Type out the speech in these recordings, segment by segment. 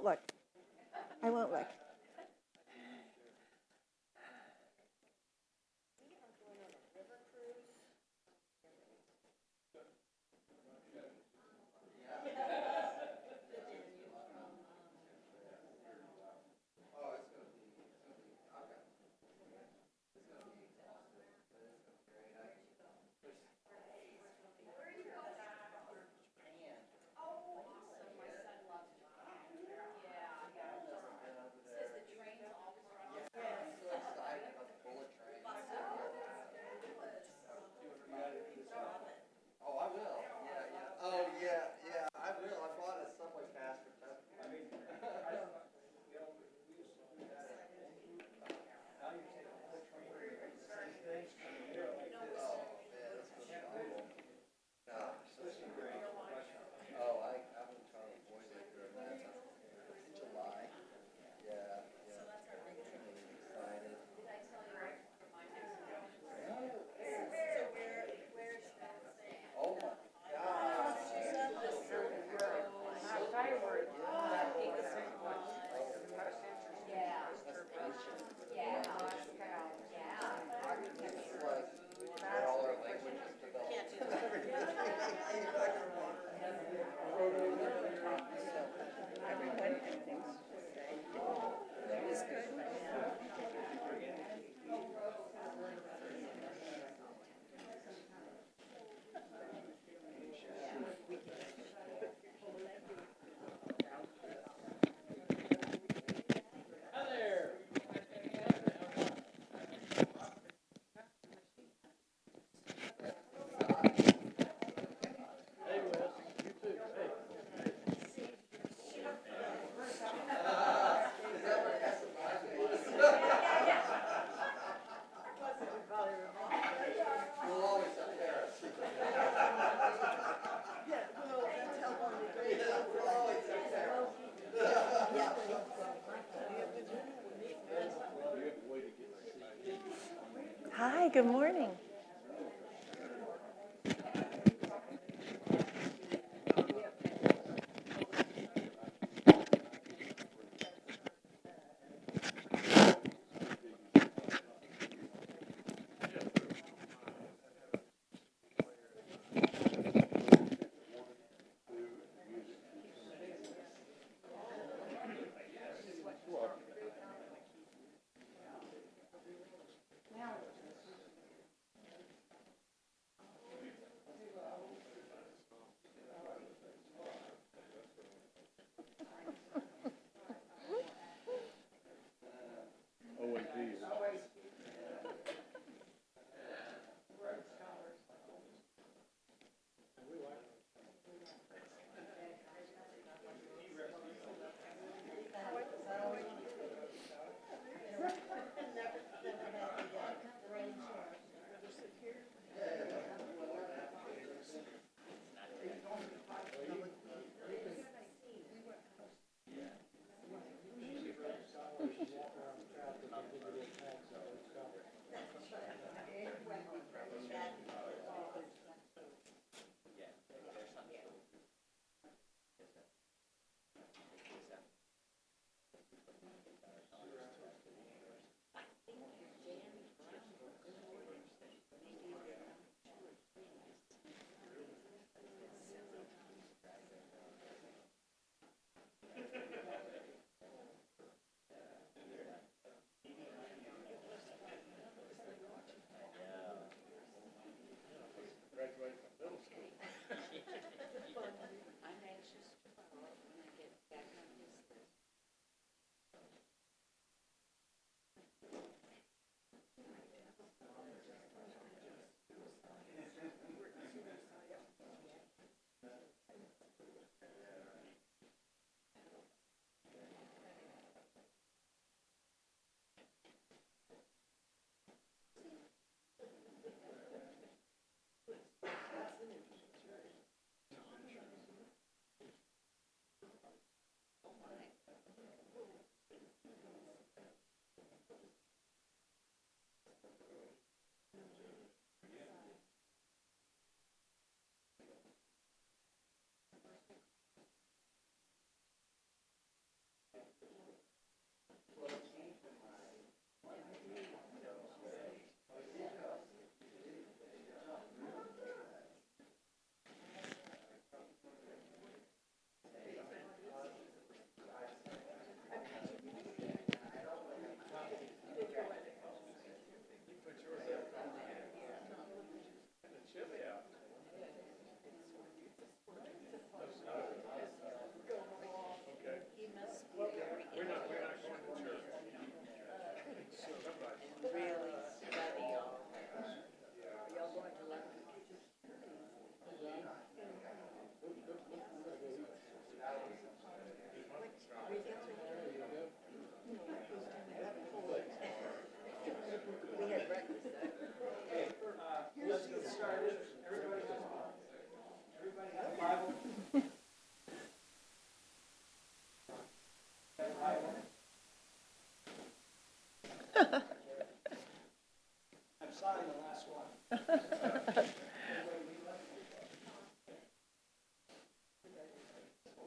won't look. I won't look. Hi, good morning. Let's get started. Everybody has a Bible. I'm signing the last one.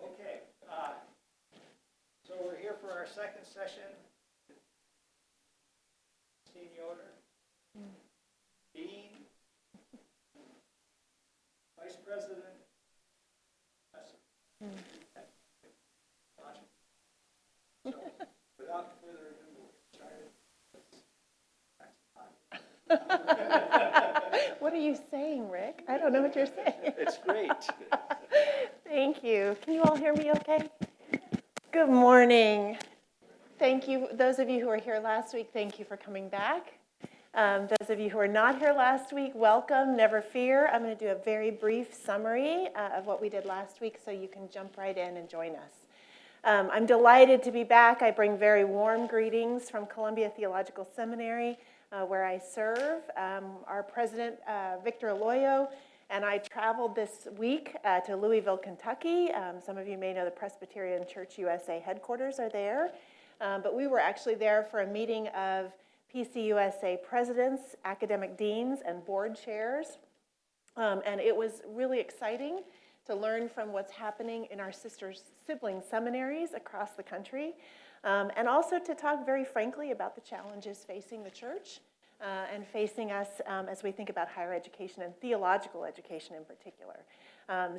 Okay. So we're here for our second session. Yoder, Dean, Vice President. So, without further ado, What are you saying, Rick? I don't know what you're saying. it's great. Thank you. Can you all hear me okay? Good morning. Thank you. Those of you who were here last week, thank you for coming back. Those of you who were not here last week, welcome. Never fear. I'm going to do a very brief summary of what we did last week so you can jump right in and join us. I'm delighted to be back. I bring very warm greetings from Columbia Theological Seminary, where I serve. Our president, Victor Aloyo, and I traveled this week to Louisville, Kentucky. Some of you may know the Presbyterian Church USA headquarters are there. But we were actually there for a meeting of PCUSA presidents, academic deans, and board chairs. And it was really exciting to learn from what's happening in our sibling seminaries across the country, and also to talk very frankly about the challenges facing the church and facing us as we think about higher education and theological education in particular.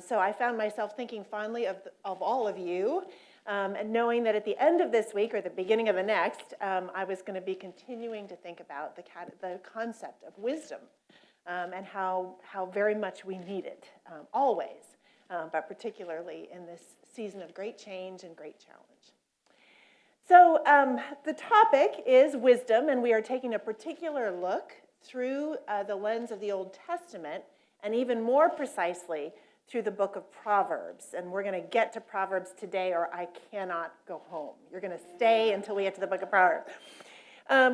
So I found myself thinking fondly of all of you, and knowing that at the end of this week or the beginning of the next, I was going to be continuing to think about the concept of wisdom and how very much we need it, always, but particularly in this season of great change and great challenge. So the topic is wisdom, and we are taking a particular look through the lens of the Old Testament, and even more precisely, through the book of Proverbs. And we're going to get to Proverbs today, or I cannot go home. You're going to stay until we get to the book of Proverbs.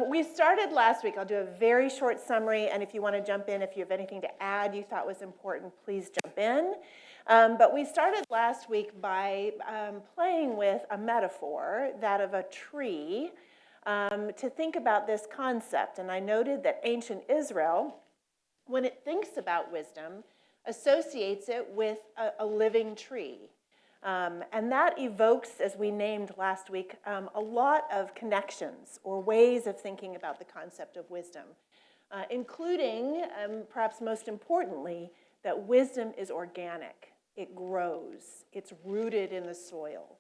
We started last week. I'll do a very short summary, and if you want to jump in, if you have anything to add you thought was important, please jump in. But we started last week by playing with a metaphor, that of a tree, to think about this concept. And I noted that ancient Israel, when it thinks about wisdom, associates it with a living tree. And that evokes, as we named last week, a lot of connections or ways of thinking about the concept of wisdom, including, perhaps most importantly, that wisdom is organic. It grows. It's rooted in the soil.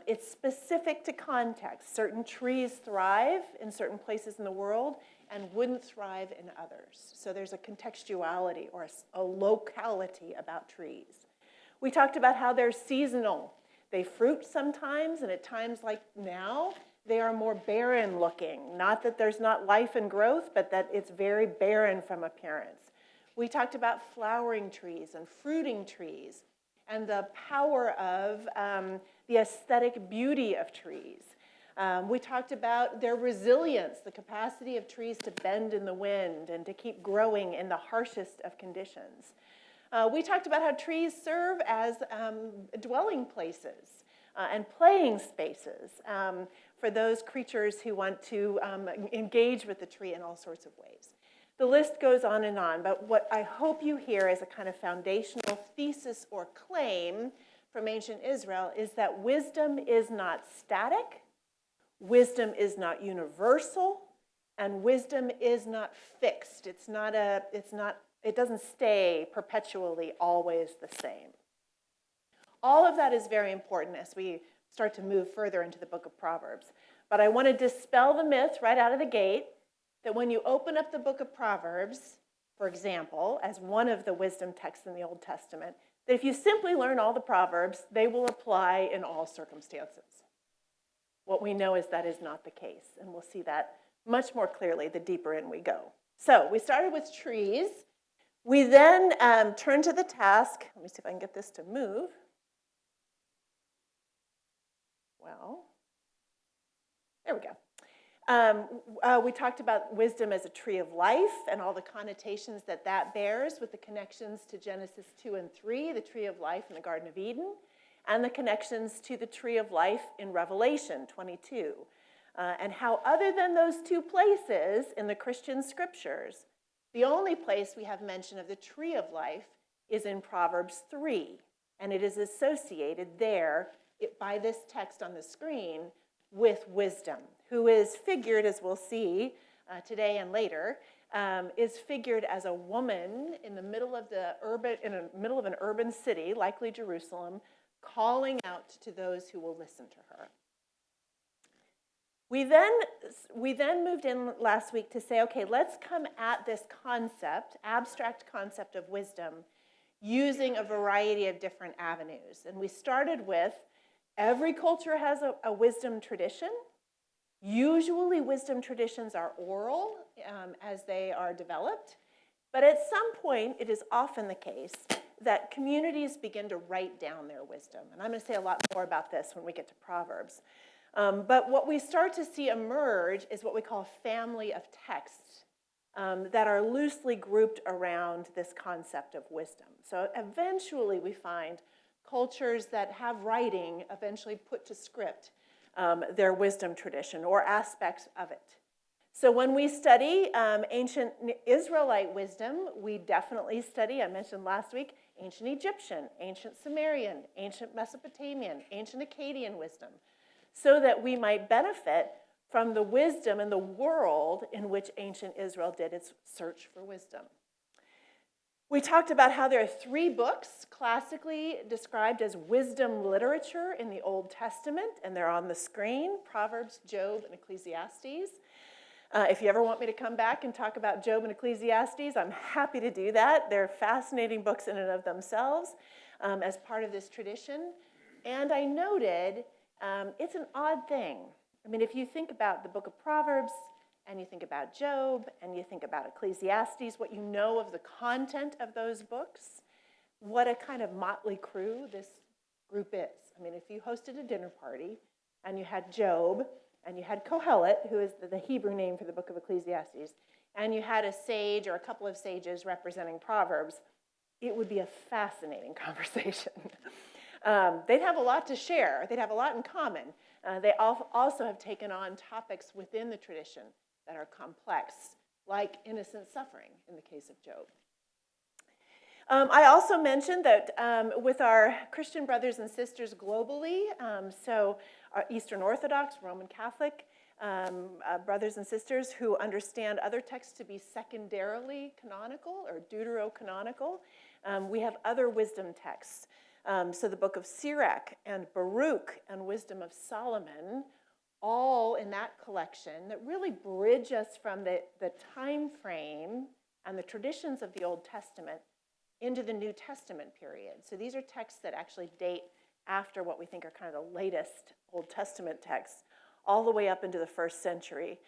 It's specific to context. Certain trees thrive in certain places in the world and wouldn't thrive in others. So there's a contextuality or a locality about trees. We talked about how they're seasonal. They fruit sometimes, and at times like now, they are more barren looking. Not that there's not life and growth, but that it's very barren from appearance. We talked about flowering trees and fruiting trees and the power of the aesthetic beauty of trees. We talked about their resilience, the capacity of trees to bend in the wind and to keep growing in the harshest of conditions. We talked about how trees serve as dwelling places and playing spaces for those creatures who want to engage with the tree in all sorts of ways. The list goes on, but what I hope you hear as a kind of foundational thesis or claim from ancient Israel is that wisdom is not static. Wisdom is not universal, and wisdom is not fixed. It doesn't stay perpetually always the same. All of that is very important as we start to move further into the book of Proverbs. But I want to dispel the myth right out of the gate that when you open up the book of Proverbs, for example, as one of the wisdom texts in the Old Testament, that if you simply learn all the Proverbs, they will apply in all circumstances. What we know is that is not the case, and we'll see that much more clearly the deeper in we go. So we started with trees. We then turned to the task. Let me see if I can get this to move. Well, there we go. We talked about wisdom as a tree of life and all the connotations that that bears with the connections to Genesis 2 and 3, the tree of life in the Garden of Eden, and the connections to the tree of life in Revelation 22. And how other than those two places in the Christian scriptures, the only place we have mention of the tree of life is in Proverbs 3. And it is associated there by this text on the screen with wisdom, who is figured, as we'll see today and later, is figured as a woman in the middle of an urban city, likely Jerusalem, calling out to those who will listen to her. We then moved in last week to say, okay, let's come at this concept, abstract concept of wisdom, using a variety of different avenues. And we started with every culture has a wisdom tradition. Usually wisdom traditions are oral as they are developed. But at some point, it is often the case that communities begin to write down their wisdom. And I'm going to say a lot more about this when we get to Proverbs. But what we start to see emerge is what we call a family of texts that are loosely grouped around this concept of wisdom. So eventually we find cultures that have writing eventually put to script their wisdom tradition or aspects of it. So when we study ancient Israelite wisdom, we definitely study, I mentioned last week, ancient Egyptian, ancient Sumerian, ancient Mesopotamian, ancient Akkadian wisdom, so that we might benefit from the wisdom in the world in which ancient Israel did its search for wisdom. We talked about how there are 3 books classically described as wisdom literature in the Old Testament, and they're on the screen, Proverbs, Job, and Ecclesiastes. If you ever want me to come back and talk about Job and Ecclesiastes, I'm happy to do that. They're fascinating books in and of themselves as part of this tradition. And I noted it's an odd thing. I mean, if you think about the book of Proverbs, and you think about Job, and you think about Ecclesiastes, what you know of the content of those books, what a kind of motley crew this group is. I mean, if you hosted a dinner party, and you had Job, and you had Kohelet, who is the Hebrew name for the book of Ecclesiastes, and you had a sage or a couple of sages representing Proverbs, it would be a fascinating conversation. They'd have a lot to share. They'd have a lot in common. They also have taken on topics within the tradition that are complex, like innocent suffering in the case of Job. I also mentioned that with our Christian brothers and sisters globally, so our Eastern Orthodox, Roman Catholic brothers and sisters who understand other texts to be secondarily canonical or deuterocanonical, we have other wisdom texts. So the book of Sirach and Baruch and Wisdom of Solomon, all in that collection that really bridge us from the time frame and the traditions of the Old Testament into the New Testament period. So these are texts that actually date after what we think are kind of the latest Old Testament texts, all the way up into the 1st century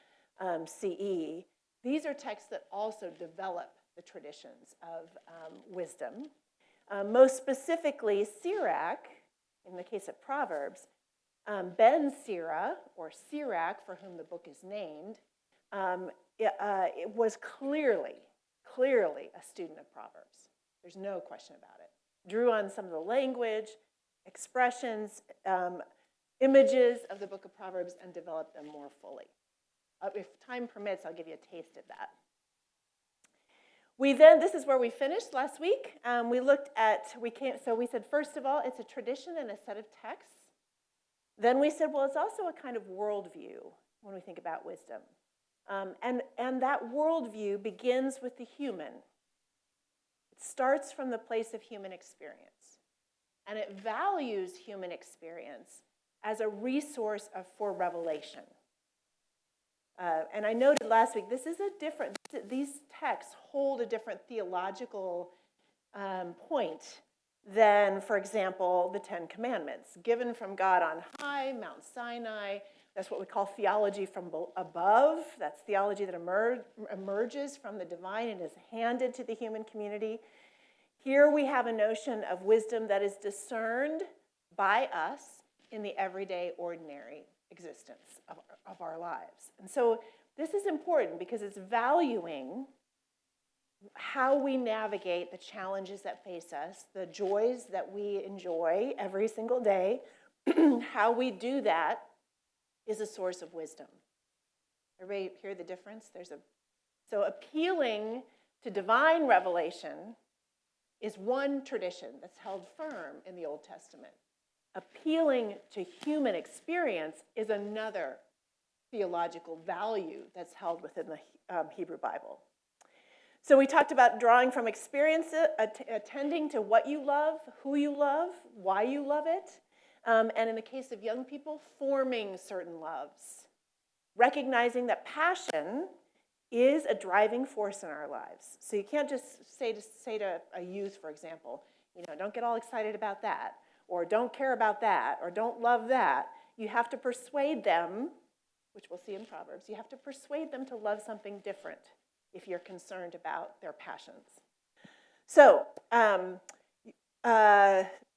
CE. These are texts that also develop the traditions of wisdom. Most specifically, Sirach, in the case of Proverbs, Ben Sira, or Sirach, for whom the book is named, it was clearly a student of Proverbs. There's no question about it. Drew on some of the language, expressions, images of the book of Proverbs and developed them more fully. If time permits, I'll give you a taste of that. This is where we finished last week. We said, first of all, it's a tradition and a set of texts Then we said, well, it's also a kind of worldview when we think about wisdom. And that worldview begins with the human. It starts from the place of human experience. And it values human experience as a resource for revelation. And I noted last week, these texts hold a different theological point than, for example, the Ten Commandments, given from God on high, Mount Sinai. That's what we call theology from above. That's theology that emerges from the divine and is handed to the human community. Here we have a notion of wisdom that is discerned by us in the everyday, ordinary existence of our lives. And so this is important because it's valuing how we navigate the challenges that face us, the joys that we enjoy every single day. How we do that is a source of wisdom. Everybody hear the difference? So appealing to divine revelation is one tradition that's held firm in the Old Testament. Appealing to human experience is another theological value that's held within the Hebrew Bible. So we talked about drawing from experience, attending to what you love, who you love, why you love it, and in the case of young people, forming certain loves. Recognizing that passion is a driving force in our lives. So you can't just say to a youth, for example, don't get all excited about that, or don't care about that, or don't love that. You have to persuade them, which we'll see in Proverbs, you have to persuade them to love something different if you're concerned about their passions. So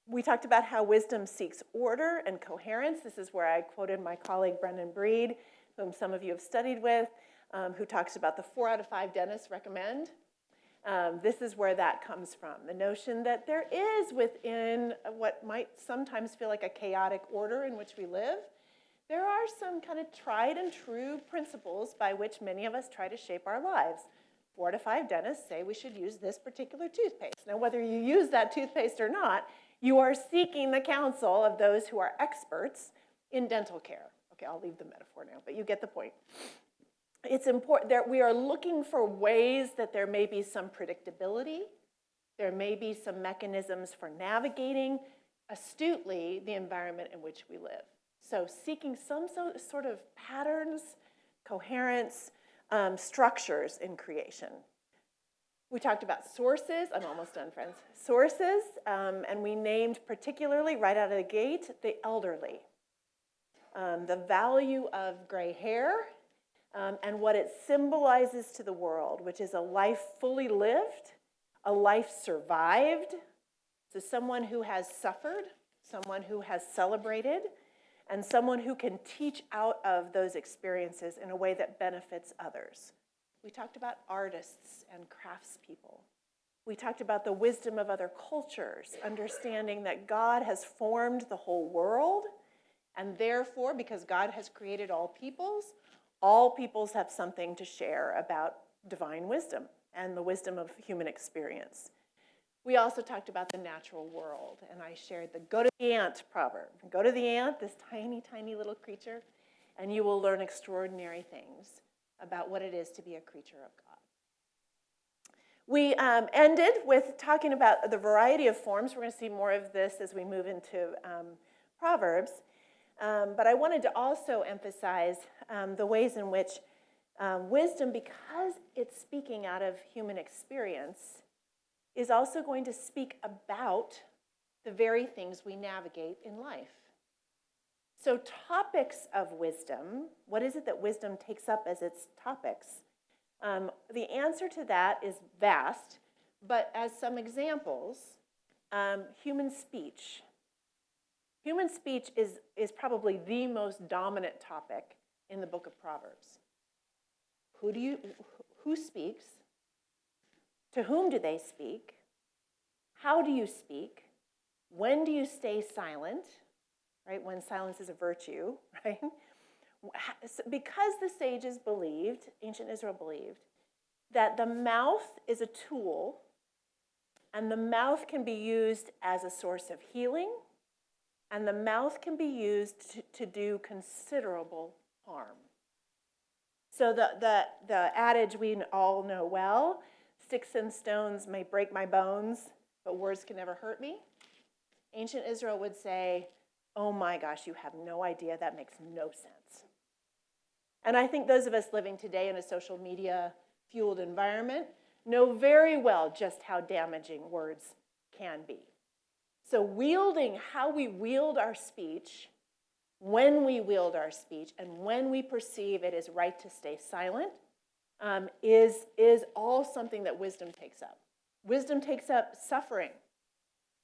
we talked about how wisdom seeks order and coherence. This is where I quoted my colleague Brendan Breed, whom some of you have studied with, who talks about the 4 out of 5 dentists recommend. This is where that comes from, the notion that there is within what might sometimes feel like a chaotic order in which we live, there are some kind of tried and true principles by which many of us try to shape our lives. 4 to 5 dentists say we should use this particular toothpaste. Now, whether you use that toothpaste or not, you are seeking the counsel of those who are experts in dental care. Okay, I'll leave the metaphor now, but you get the point. It's important that we are looking for ways that there may be some predictability, there may be some mechanisms for navigating astutely the environment in which we live. So seeking some sort of patterns, coherence, structures in creation. We talked about sources. I'm almost done, friends. Sources, and we named particularly right out of the gate the elderly. The value of gray hair, and what it symbolizes to the world, which is a life fully lived, a life survived. So someone who has suffered, someone who has celebrated, and someone who can teach out of those experiences in a way that benefits others. We talked about artists and craftspeople. We talked about the wisdom of other cultures, understanding that God has formed the whole world, and therefore, because God has created all peoples have something to share about divine wisdom and the wisdom of human experience. We also talked about the natural world, and I shared the go to the ant proverb. Go to the ant, this tiny, tiny little creature, and you will learn extraordinary things about what it is to be a creature of God. We ended with talking about the variety of forms. We're going to see more of this as we move into Proverbs. But I wanted to also emphasize the ways in which wisdom, because it's speaking out of human experience, is also going to speak about the very things we navigate in life. So topics of wisdom, what is it that wisdom takes up as its topics? The answer to that is vast, but as some examples, human speech. Human speech is probably the most dominant topic in the book of Proverbs. Who speaks? To whom do they speak? How do you speak? When do you stay silent? Right? When silence is a virtue, right? Because the sages believed, ancient Israel believed, that the mouth is a tool, and the mouth can be used as a source of healing and the mouth can be used to do considerable harm. So the adage we all know well, sticks and stones may break my bones, but words can never hurt me. Ancient Israel would say, oh my gosh, you have no idea, that makes no sense. And I think those of us living today in a social media-fueled environment know very well just how damaging words can be. So wielding, how we wield our speech, when we wield our speech, and when we perceive it is right to stay silent, is all something that wisdom takes up. Wisdom takes up suffering.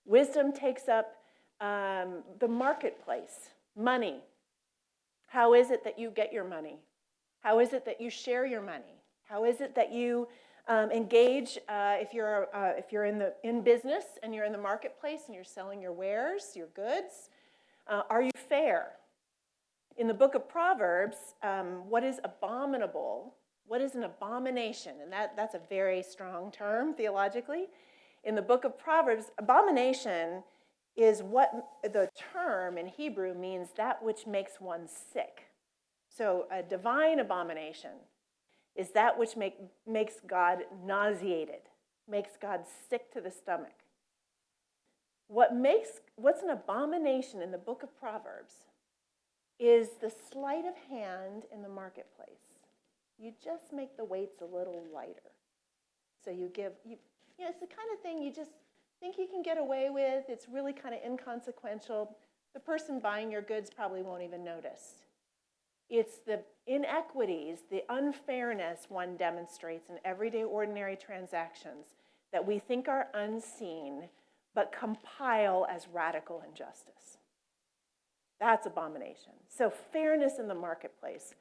Wisdom takes up the marketplace, money. How is it that you get your money? How is it that you share your money? How is it that you engage if you're in business and you're in the marketplace and you're selling your wares, your goods? Are you fair? In the book of Proverbs, what is abominable? What is an abomination? And that's a very strong term theologically. In the book of Proverbs, abomination is what the term in Hebrew means, that which makes one sick. So a divine abomination is that which makes God nauseated, makes God sick to the stomach. What's an abomination in the book of Proverbs is the sleight of hand in the marketplace. You just make the weights a little lighter. So it's the kind of thing you just think you can get away with. It's really kind of inconsequential. The person buying your goods probably won't even notice. It's the inequities, the unfairness one demonstrates in everyday ordinary transactions that we think are unseen, but compile as radical injustice. That's abomination. So fairness in the marketplace.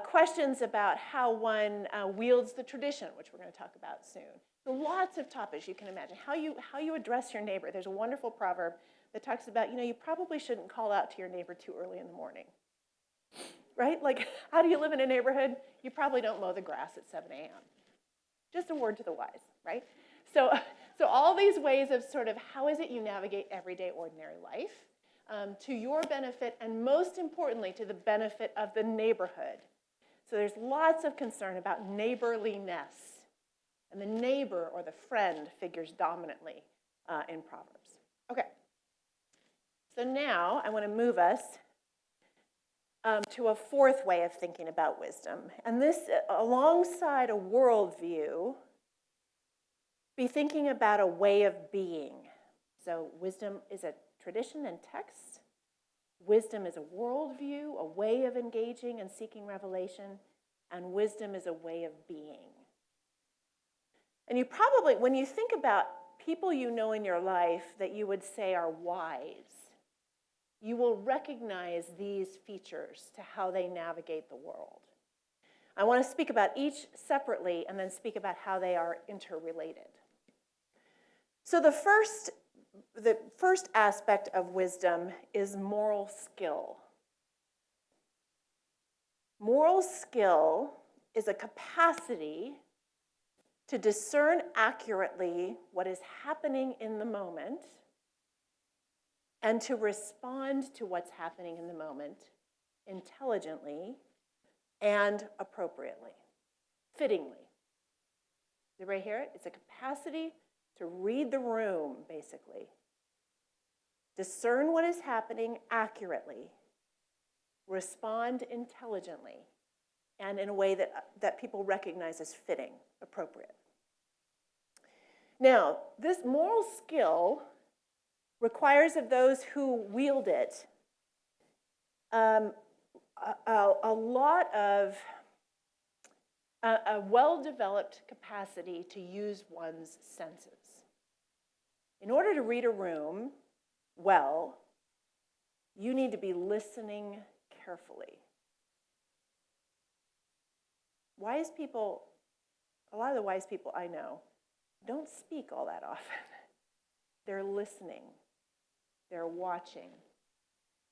Questions about how one wields the tradition, which we're going to talk about soon. So lots of topics you can imagine. How you address your neighbor. There's a wonderful proverb that talks about, you probably shouldn't call out to your neighbor too early in the morning. Right? Like, how do you live in a neighborhood? You probably don't mow the grass at 7 a.m. Just a word to the wise, right? So all these ways of sort of how is it you navigate everyday ordinary life to your benefit, and most importantly, to the benefit of the neighborhood. So there's lots of concern about neighborliness. And the neighbor or the friend figures dominantly in Proverbs. Okay. So now I want to move us to a fourth way of thinking about wisdom. And this, alongside a worldview, be thinking about a way of being. So wisdom is a tradition and text. Wisdom is a worldview, a way of engaging and seeking revelation. And wisdom is a way of being. And you probably, when you think about people you know in your life that you would say are wise, you will recognize these features to how they navigate the world. I want to speak about each separately and then speak about how they are interrelated. So the first aspect of wisdom is moral skill. Moral skill is a capacity to discern accurately what is happening in the moment and to respond to what's happening in the moment intelligently and appropriately, fittingly. Did everybody hear it? It's a capacity to read the room, basically. Discern what is happening accurately, respond intelligently, and in a way that people recognize as fitting, appropriate. Now, this moral skill requires of those who wield it a well-developed capacity to use one's senses. In order to read a room well, you need to be listening carefully. Wise people, a lot of the wise people I know, don't speak all that often. They're listening. They're watching.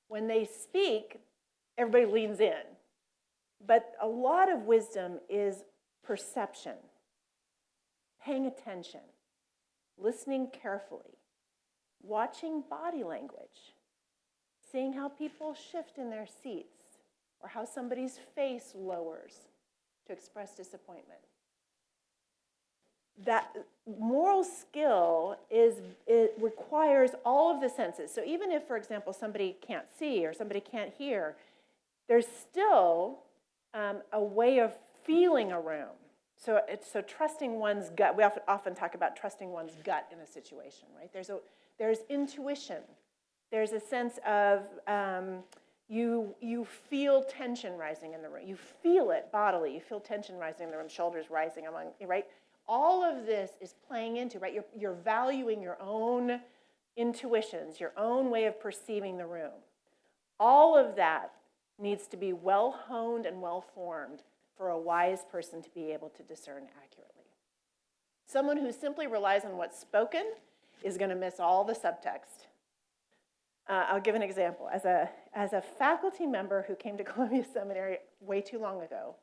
When they speak, everybody leans in. But a lot of wisdom is perception, paying attention, listening carefully, watching body language, seeing how people shift in their seats or how somebody's face lowers to express disappointment. That moral skill it requires all of the senses. So even if, for example, somebody can't see or somebody can't hear, there's still a way of feeling a room. So trusting one's gut. We often talk about trusting one's gut in a situation, right? There's intuition. There's a sense of you feel tension rising in the room. You feel it bodily. You feel tension rising in the room, shoulders rising among, right? All of this is playing into, right? You're valuing your own intuitions, your own way of perceiving the room. All of that needs to be well-honed and well-formed for a wise person to be able to discern accurately. Someone who simply relies on what's spoken is going to miss all the subtext. I'll give an example. As a faculty member who came to Columbia Seminary way too long ago,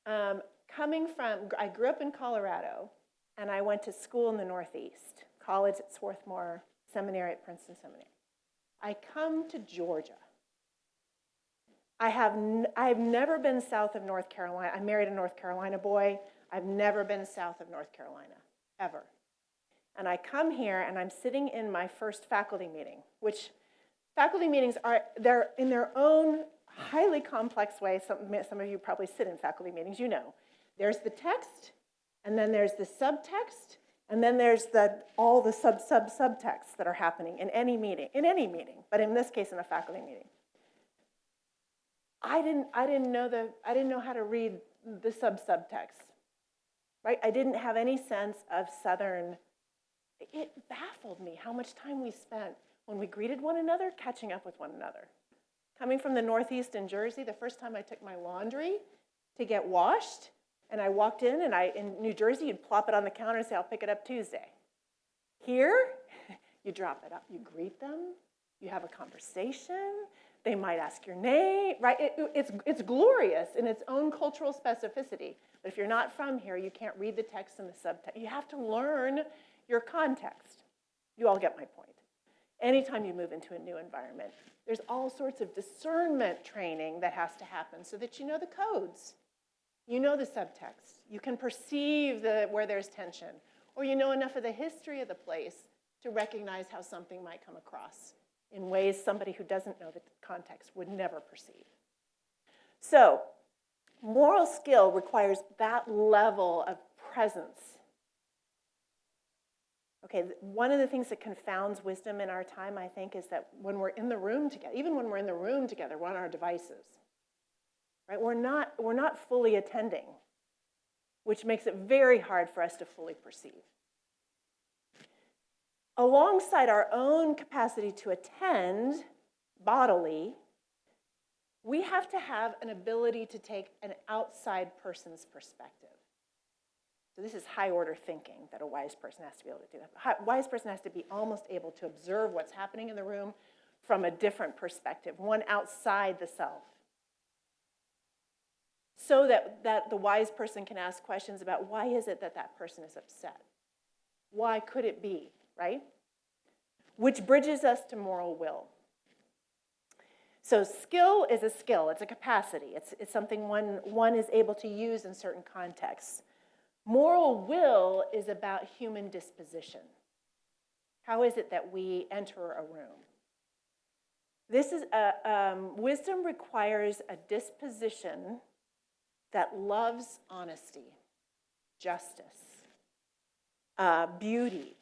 I grew up in Colorado, and I went to school in the Northeast, college at Swarthmore, seminary at Princeton Seminary. I come to Georgia. I've never been south of North Carolina. I married a North Carolina boy. I've never been south of North Carolina, ever. And I come here, and I'm sitting in my first faculty meeting, which faculty meetings they're in their own highly complex way. Some of you probably sit in faculty meetings, you know. There's the text, and then there's the subtext, and then there's all the subtexts that are happening in any meeting, but in this case, in a faculty meeting. I didn't know how to read the subtext, right? I didn't have any sense of Southern. It baffled me how much time we spent when we greeted one another, catching up with one another. Coming from the Northeast in Jersey, the first time I took my laundry to get washed, and I walked in New Jersey, you'd plop it on the counter and say, I'll pick it up Tuesday. Here, you drop it up, you greet them, you have a conversation, they might ask your name, right? It's glorious in its own cultural specificity. But if you're not from here, you can't read the text and the subtext. You have to learn your context. You all get my point. Anytime you move into a new environment, there's all sorts of discernment training that has to happen so that you know the codes. You know the subtext. You can perceive where there's tension. Or you know enough of the history of the place to recognize how something might come across in ways somebody who doesn't know the context would never perceive. So, moral skill requires that level of presence. Okay, one of the things that confounds wisdom in our time, I think, is that when we're in the room together, even when we're in the room together, we're on our devices. Right? We're not fully attending, which makes it very hard for us to fully perceive. Alongside our own capacity to attend bodily, we have to have an ability to take an outside person's perspective. So this is high-order thinking that a wise person has to be able to do. A wise person has to be almost able to observe what's happening in the room from a different perspective, one outside the self. So that the wise person can ask questions about why is it that person is upset? Why could it be, right? Which bridges us to moral will. So skill is a skill. It's a capacity. It's something one is able to use in certain contexts. Moral will is about human disposition. How is it that we enter a room? This is wisdom requires a disposition that loves honesty, justice, beauty,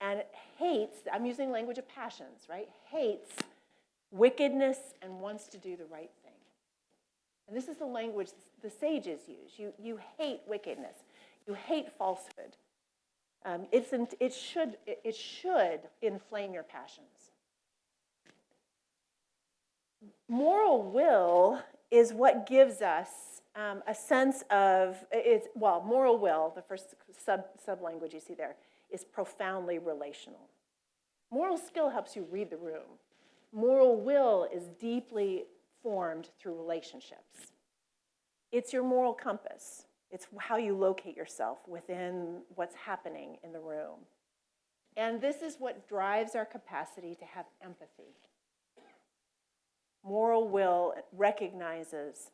and hates, I'm using language of passions, right? Hates wickedness and wants to do the right thing. And this is the language the sages use. You hate wickedness. You hate falsehood. It should inflame your passions. Moral will is what gives us a sense of, moral will, the first sub-language you see there, is profoundly relational. Moral skill helps you read the room. Moral will is deeply formed through relationships. It's your moral compass. It's how you locate yourself within what's happening in the room. And this is what drives our capacity to have empathy. Moral will recognizes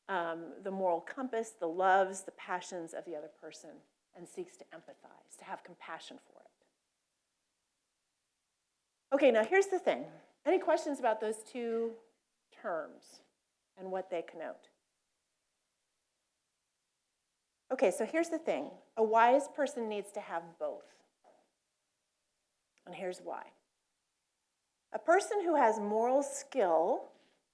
the moral compass, the loves, the passions of the other person, and seeks to empathize, to have compassion for it. Okay, now here's the thing. Any questions about those two terms and what they connote? Okay, so here's the thing. A wise person needs to have both. And here's why. A person who has moral skill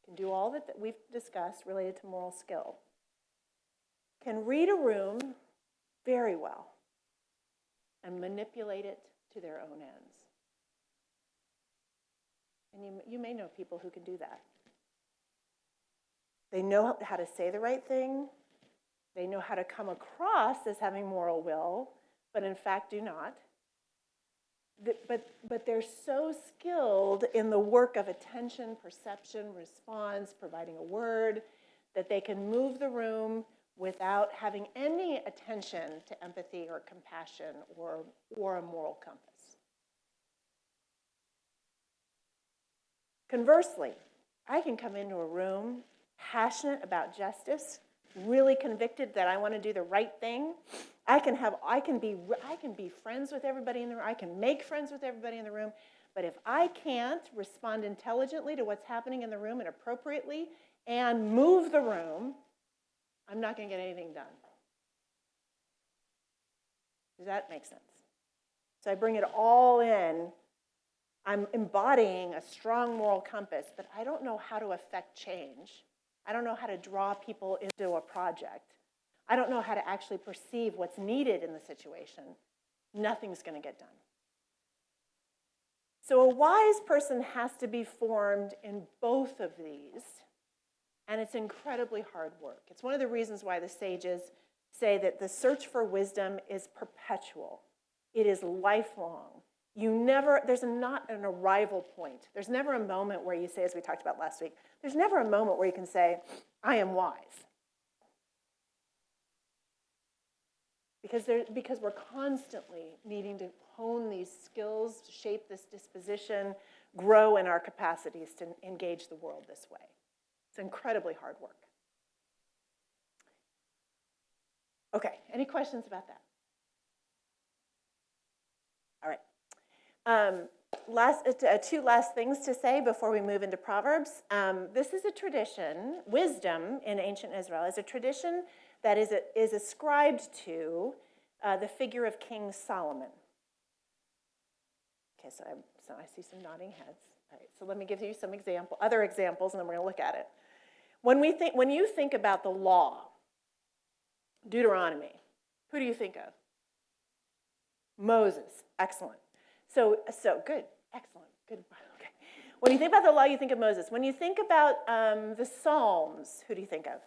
can do all that we've discussed related to moral skill, can read a room very well and manipulate it to their own ends. And you may know people who can do that. They know how to say the right thing. They know how to come across as having moral will, but in fact do not. But they're so skilled in the work of attention, perception, response, providing a word, that they can move the room without having any attention to empathy or compassion or a moral compass. Conversely, I can come into a room passionate about justice, really convicted that I want to do the right thing. I can be friends with everybody in the room. I can make friends with everybody in the room. But if I can't respond intelligently to what's happening in the room and appropriately and move the room, I'm not going to get anything done. Does that make sense? So I bring it all in. I'm embodying a strong moral compass, but I don't know how to affect change. I don't know how to draw people into a project. I don't know how to actually perceive what's needed in the situation. Nothing's going to get done. So a wise person has to be formed in both of these, and it's incredibly hard work. It's one of the reasons why the sages say that the search for wisdom is perpetual. It is lifelong. There's not an arrival point. There's never a moment where you say, as we talked about last week, there's never a moment where you can say, I am wise. Because we're constantly needing to hone these skills, to shape this disposition, grow in our capacities to engage the world this way. It's incredibly hard work. Okay, any questions about that? All right. Two last things to say before we move into Proverbs. This is a tradition. Wisdom in ancient Israel is a tradition that is ascribed to the figure of King Solomon. Okay, so I see some nodding heads. All right, so let me give you some other examples, and then we're going to look at it. When you think about the law, Deuteronomy, who do you think of? Moses. Excellent. So good. Excellent. Good. Okay. When you think about the law, you think of Moses. When you think about the Psalms, who do you think of?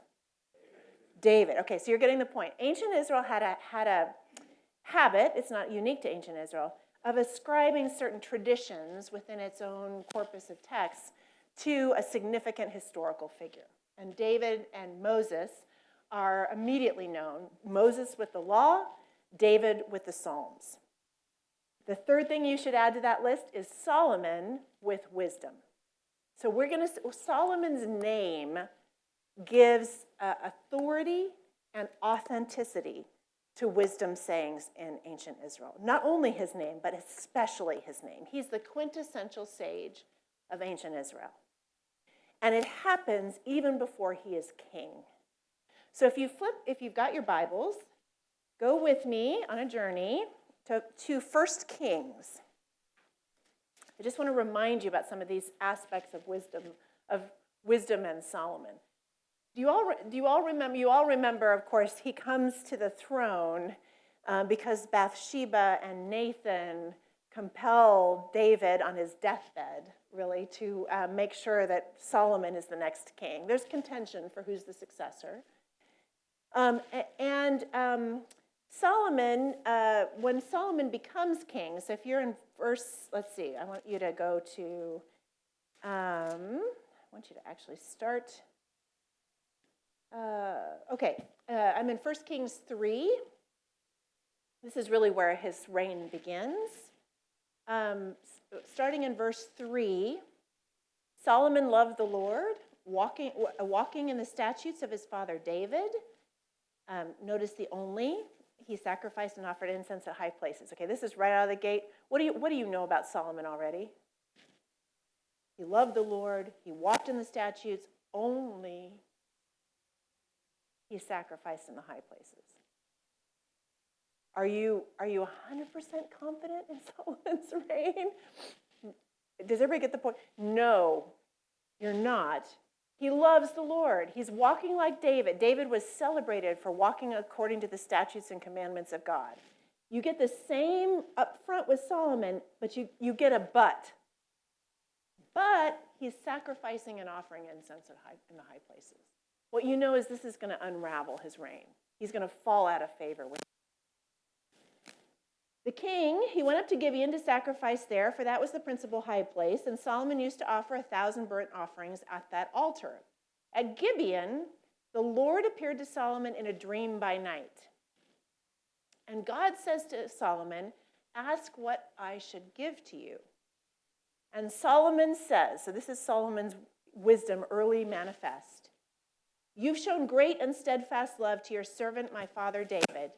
David. Okay, so you're getting the point. Ancient Israel had a habit, it's not unique to ancient Israel, of ascribing certain traditions within its own corpus of texts to a significant historical figure. And David and Moses are immediately known. Moses with the law, David with the Psalms. The third thing you should add to that list is Solomon with wisdom. So Solomon's name gives authority and authenticity to wisdom sayings in ancient Israel. Not only his name, but especially his name. He's the quintessential sage of ancient Israel. And it happens even before he is king. So if you've got your Bibles, go with me on a journey to 1 Kings. I just want to remind you about some of these aspects of wisdom and Solomon. Do you all remember? You all remember, of course, he comes to the throne because Bathsheba and Nathan compel David on his deathbed, really, to make sure that Solomon is the next king. There's contention for who's the successor. Solomon, when Solomon becomes king, so if you're in let's see, I want you to go to, I want you to actually start. I'm in 1 Kings 3. This is really where his reign begins. Starting in verse 3, Solomon loved the Lord, walking in the statutes of his father David. Notice the only. He sacrificed and offered incense at high places. Okay, this is right out of the gate. What do you know about Solomon already? He loved the Lord. He walked in the statutes. Only he sacrificed in the high places. Are you 100% confident in Solomon's reign? Does everybody get the point? No, you're not. He loves the Lord. He's walking like David. David was celebrated for walking according to the statutes and commandments of God. You get the same up front with Solomon, but you get a but. But he's sacrificing and offering incense in the high places. What you know is this is going to unravel his reign. He's going to fall out of favor with the king. He went up to Gibeon to sacrifice there, for that was the principal high place, and Solomon used to offer 1,000 burnt offerings at that altar. At Gibeon, the Lord appeared to Solomon in a dream by night. And God says to Solomon, "Ask what I should give to you." And Solomon says, so this is Solomon's wisdom early manifest, "You've shown great and steadfast love to your servant, my father David,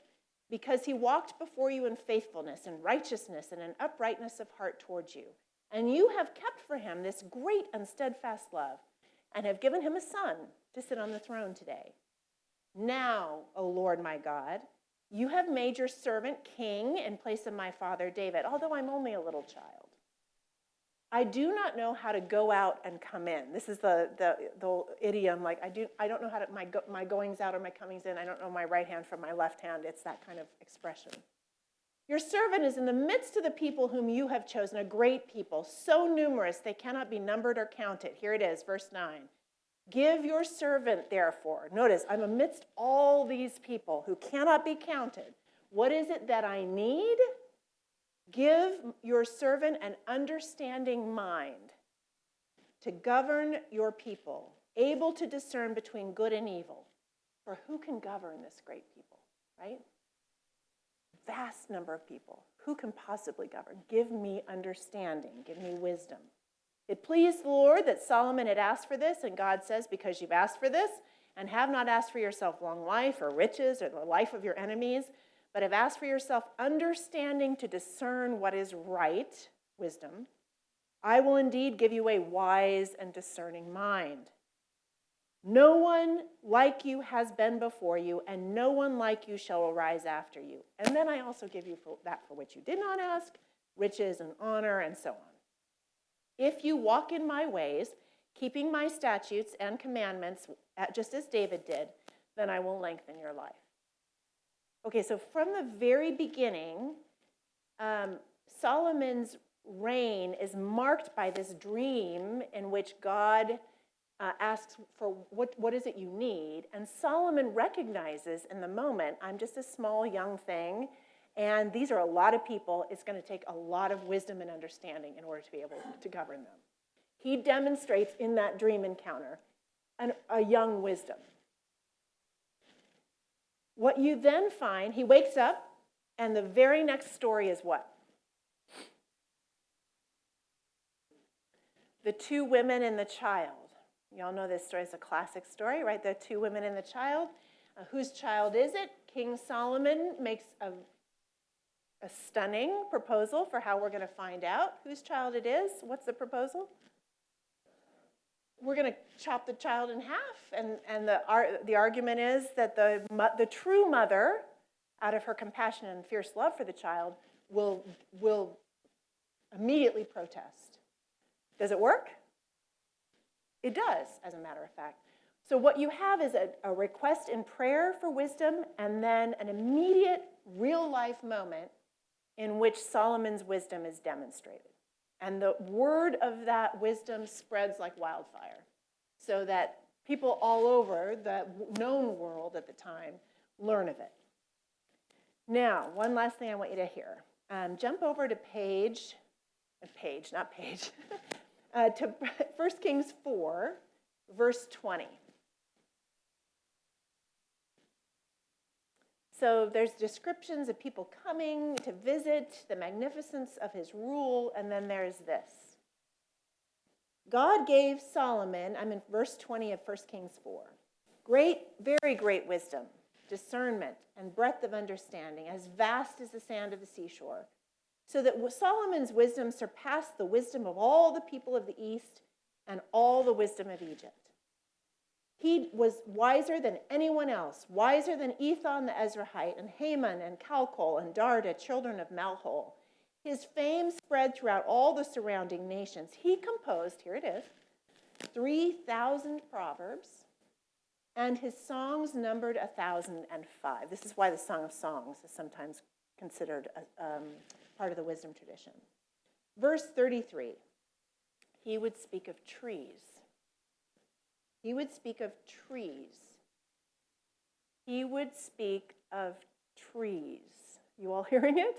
because he walked before you in faithfulness and righteousness and in uprightness of heart towards you. And you have kept for him this great and steadfast love, and have given him a son to sit on the throne today. Now, O Lord my God, you have made your servant king in place of my father David, although I'm only a little child. I do not know how to go out and come in." This is the idiom, like I don't know how to, my goings out or my comings in. I don't know my right hand from my left hand. It's that kind of expression. "Your servant is in the midst of the people whom you have chosen, a great people, so numerous they cannot be numbered or counted." Here it is, verse 9. "Give your servant, therefore," notice, I'm amidst all these people who cannot be counted. What is it that I need? "Give your servant an understanding mind to govern your people, able to discern between good and evil." For who can govern this great people, right? Vast number of people. Who can possibly govern? Give me understanding. Give me wisdom. It pleased the Lord that Solomon had asked for this, and God says, "Because you've asked for this, and have not asked for yourself long life or riches or the life of your enemies, but have asked for yourself understanding to discern what is right," wisdom, "I will indeed give you a wise and discerning mind. No one like you has been before you, and no one like you shall arise after you. And then I also give you that for which you did not ask, riches and honor and so on. If you walk in my ways, keeping my statutes and commandments, just as David did, then I will lengthen your life." Okay, so from the very beginning, Solomon's reign is marked by this dream in which God asks for what is it you need, and Solomon recognizes in the moment, I'm just a small young thing, and these are a lot of people. It's going to take a lot of wisdom and understanding in order to be able to govern them. He demonstrates in that dream encounter a young wisdom. What you then find, he wakes up, and the very next story is what? The two women and the child. You all know this story. It's a classic story, right? The two women and the child. Whose child is it? King Solomon makes a stunning proposal for how we're going to find out whose child it is. What's the proposal? We're going to chop the child in half, and the argument is that the true mother, out of her compassion and fierce love for the child, will immediately protest. Does it work? It does, as a matter of fact. So what you have is a request in prayer for wisdom, and then an immediate real-life moment in which Solomon's wisdom is demonstrated. And the word of that wisdom spreads like wildfire, so that people all over the known world at the time learn of it. Now, one last thing I want you to hear. Jump over to to 1 Kings 4, verse 20. So there's descriptions of people coming to visit the magnificence of his rule, and then there's this. God gave Solomon, I'm in verse 20 of 1 Kings 4, great, very great wisdom, discernment, and breadth of understanding, as vast as the sand of the seashore, so that Solomon's wisdom surpassed the wisdom of all the people of the East and all the wisdom of Egypt. He was wiser than anyone else, wiser than Ethan the Ezrahite, and Haman, and Calcol, and Darda, children of Malhol. His fame spread throughout all the surrounding nations. He composed, here it is, 3,000 proverbs, and his songs numbered 1,005. This is why the Song of Songs is sometimes considered part of the wisdom tradition. Verse 33, he would speak of trees. He would speak of trees. He would speak of trees. You all hearing it?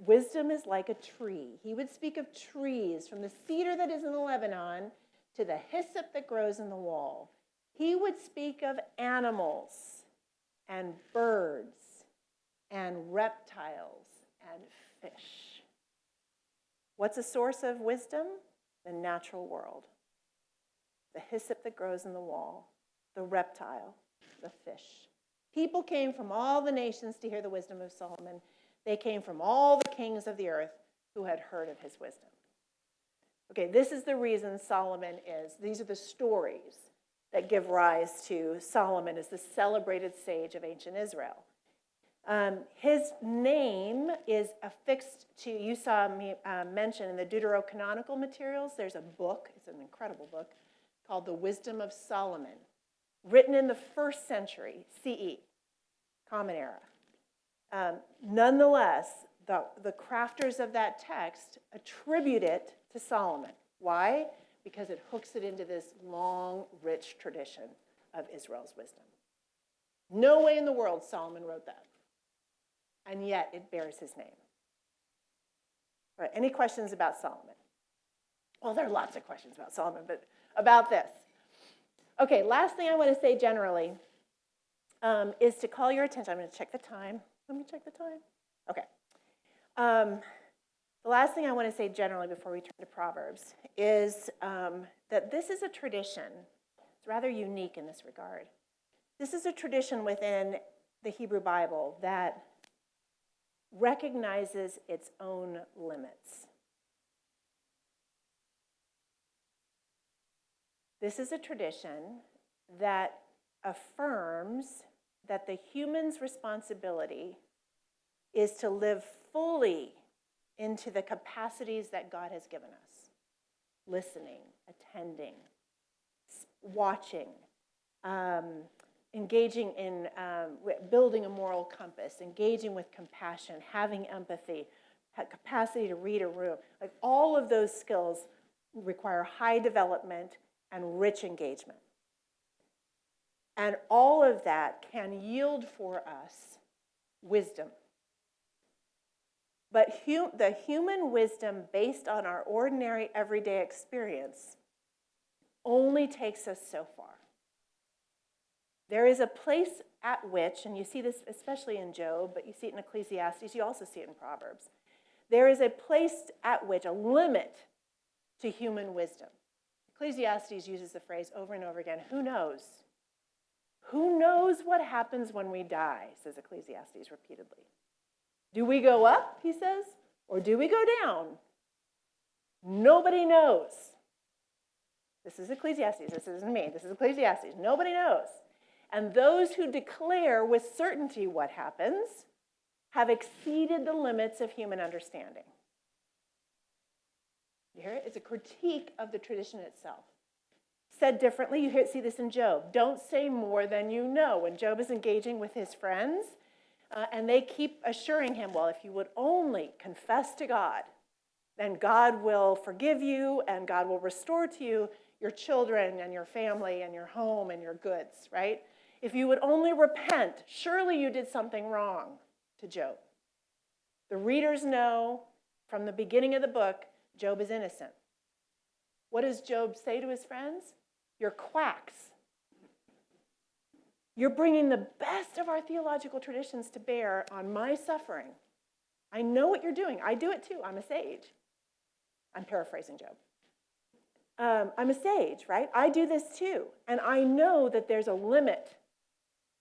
Wisdom is like a tree. He would speak of trees, from the cedar that is in the Lebanon to the hyssop that grows in the wall. He would speak of animals and birds and reptiles and fish. What's a source of wisdom? The natural world. The hyssop that grows in the wall, the reptile, the fish. People came from all the nations to hear the wisdom of Solomon. They came from all the kings of the earth who had heard of his wisdom. Okay, this is the reason Solomon is, these are the stories that give rise to Solomon as the celebrated sage of ancient Israel. His name is affixed to, you saw me mention in the Deuterocanonical materials, there's a book, it's an incredible book, called The Wisdom of Solomon, written in the 1st century CE, Common Era. Nonetheless, the crafters of that text attribute it to Solomon. Why? Because it hooks it into this long, rich tradition of Israel's wisdom. No way in the world Solomon wrote that. And yet it bears his name. All right, any questions about Solomon? Well, there are lots of questions about Solomon, but about this. Okay, last thing I want to say generally is to call your attention. I'm going to check the time. Let me check the time. Okay. The last thing I want to say generally before we turn to Proverbs is that this is a tradition. It's rather unique in this regard. This is a tradition within the Hebrew Bible that recognizes its own limits. This is a tradition that affirms that the human's responsibility is to live fully into the capacities that God has given us. Listening, attending, watching, engaging in building a moral compass, engaging with compassion, having empathy, capacity to read a room. Like all of those skills require high development and rich engagement. And all of that can yield for us wisdom. But the human wisdom based on our ordinary everyday experience only takes us so far. There is a place at which, and you see this especially in Job, but you see it in Ecclesiastes, you also see it in Proverbs. There is a place at which, a limit to human wisdom. Ecclesiastes uses the phrase over and over again, who knows? Who knows what happens when we die, says Ecclesiastes repeatedly. Do we go up, he says, or do we go down? Nobody knows. This is Ecclesiastes. This isn't me. This is Ecclesiastes. Nobody knows. And those who declare with certainty what happens have exceeded the limits of human understanding. You hear it? It's a critique of the tradition itself. Said differently, you see this in Job. Don't say more than you know. When Job is engaging with his friends, and they keep assuring him, well, if you would only confess to God, then God will forgive you and God will restore to you your children and your family and your home and your goods, right? If you would only repent, surely you did something wrong to Job. The readers know from the beginning of the book, Job is innocent. What does Job say to his friends? You're quacks. You're bringing the best of our theological traditions to bear on my suffering. I know what you're doing. I do it too. I'm a sage. I'm paraphrasing Job. I'm a sage, right? I do this too. And I know that there's a limit.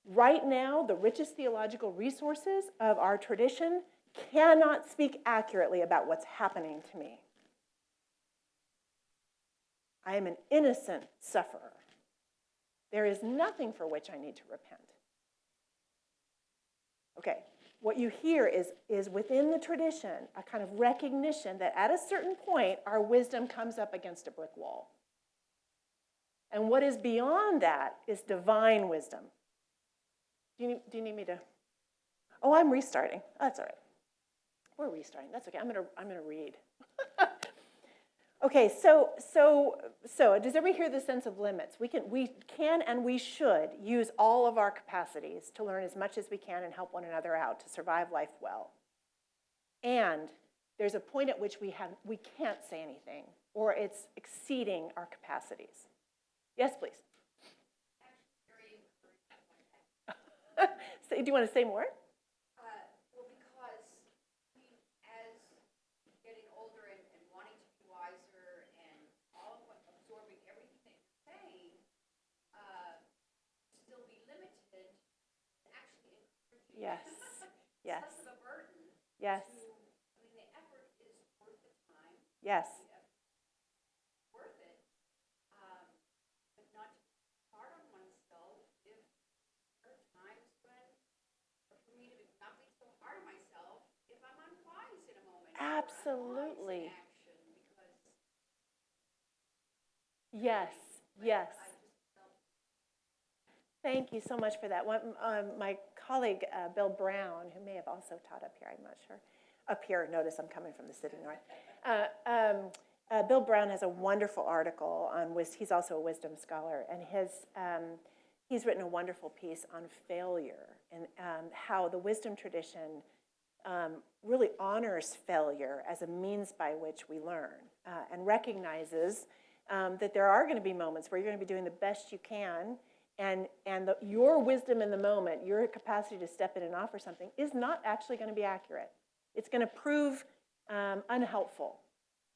Right now, the richest theological resources of our tradition cannot speak accurately about what's happening to me. I am an innocent sufferer. There is nothing for which I need to repent. Okay, what you hear is within the tradition a kind of recognition that at a certain point, our wisdom comes up against a brick wall. And what is beyond that is divine wisdom. Do you need me to? Oh, I'm restarting. Oh, that's all right. We're restarting. That's okay. I'm gonna read. Okay, so does everybody hear the sense of limits? We can and we should use all of our capacities to learn as much as we can and help one another out to survive life well. And there's a point at which we can't say anything, or it's exceeding our capacities. Yes, please. So, do you want to say more? Well, because we, as getting older and wanting to be wiser and all of what, absorbing everything that you're saying, still be limited, actually encouraging. Yes. Yes. It's less of a burden. Yes. I mean, the effort is worth the time. Yes. Worth it, but not to be hard on oneself if there are times when, or for me to not be so hard on myself if I'm unwise in a moment. Absolutely. Or unwise in action, because Yes. Yes. Thank you so much for that. My colleague, Bill Brown, who may have also taught up here, I'm not sure. Up here, notice I'm coming from the city north. Bill Brown has a wonderful article on wisdom. He's also a wisdom scholar, and he's written a wonderful piece on failure and how the wisdom tradition really honors failure as a means by which we learn and recognizes that there are going to be moments where you're going to be doing the best you can, and your wisdom in the moment, your capacity to step in and offer something, is not actually going to be accurate. It's going to prove unhelpful.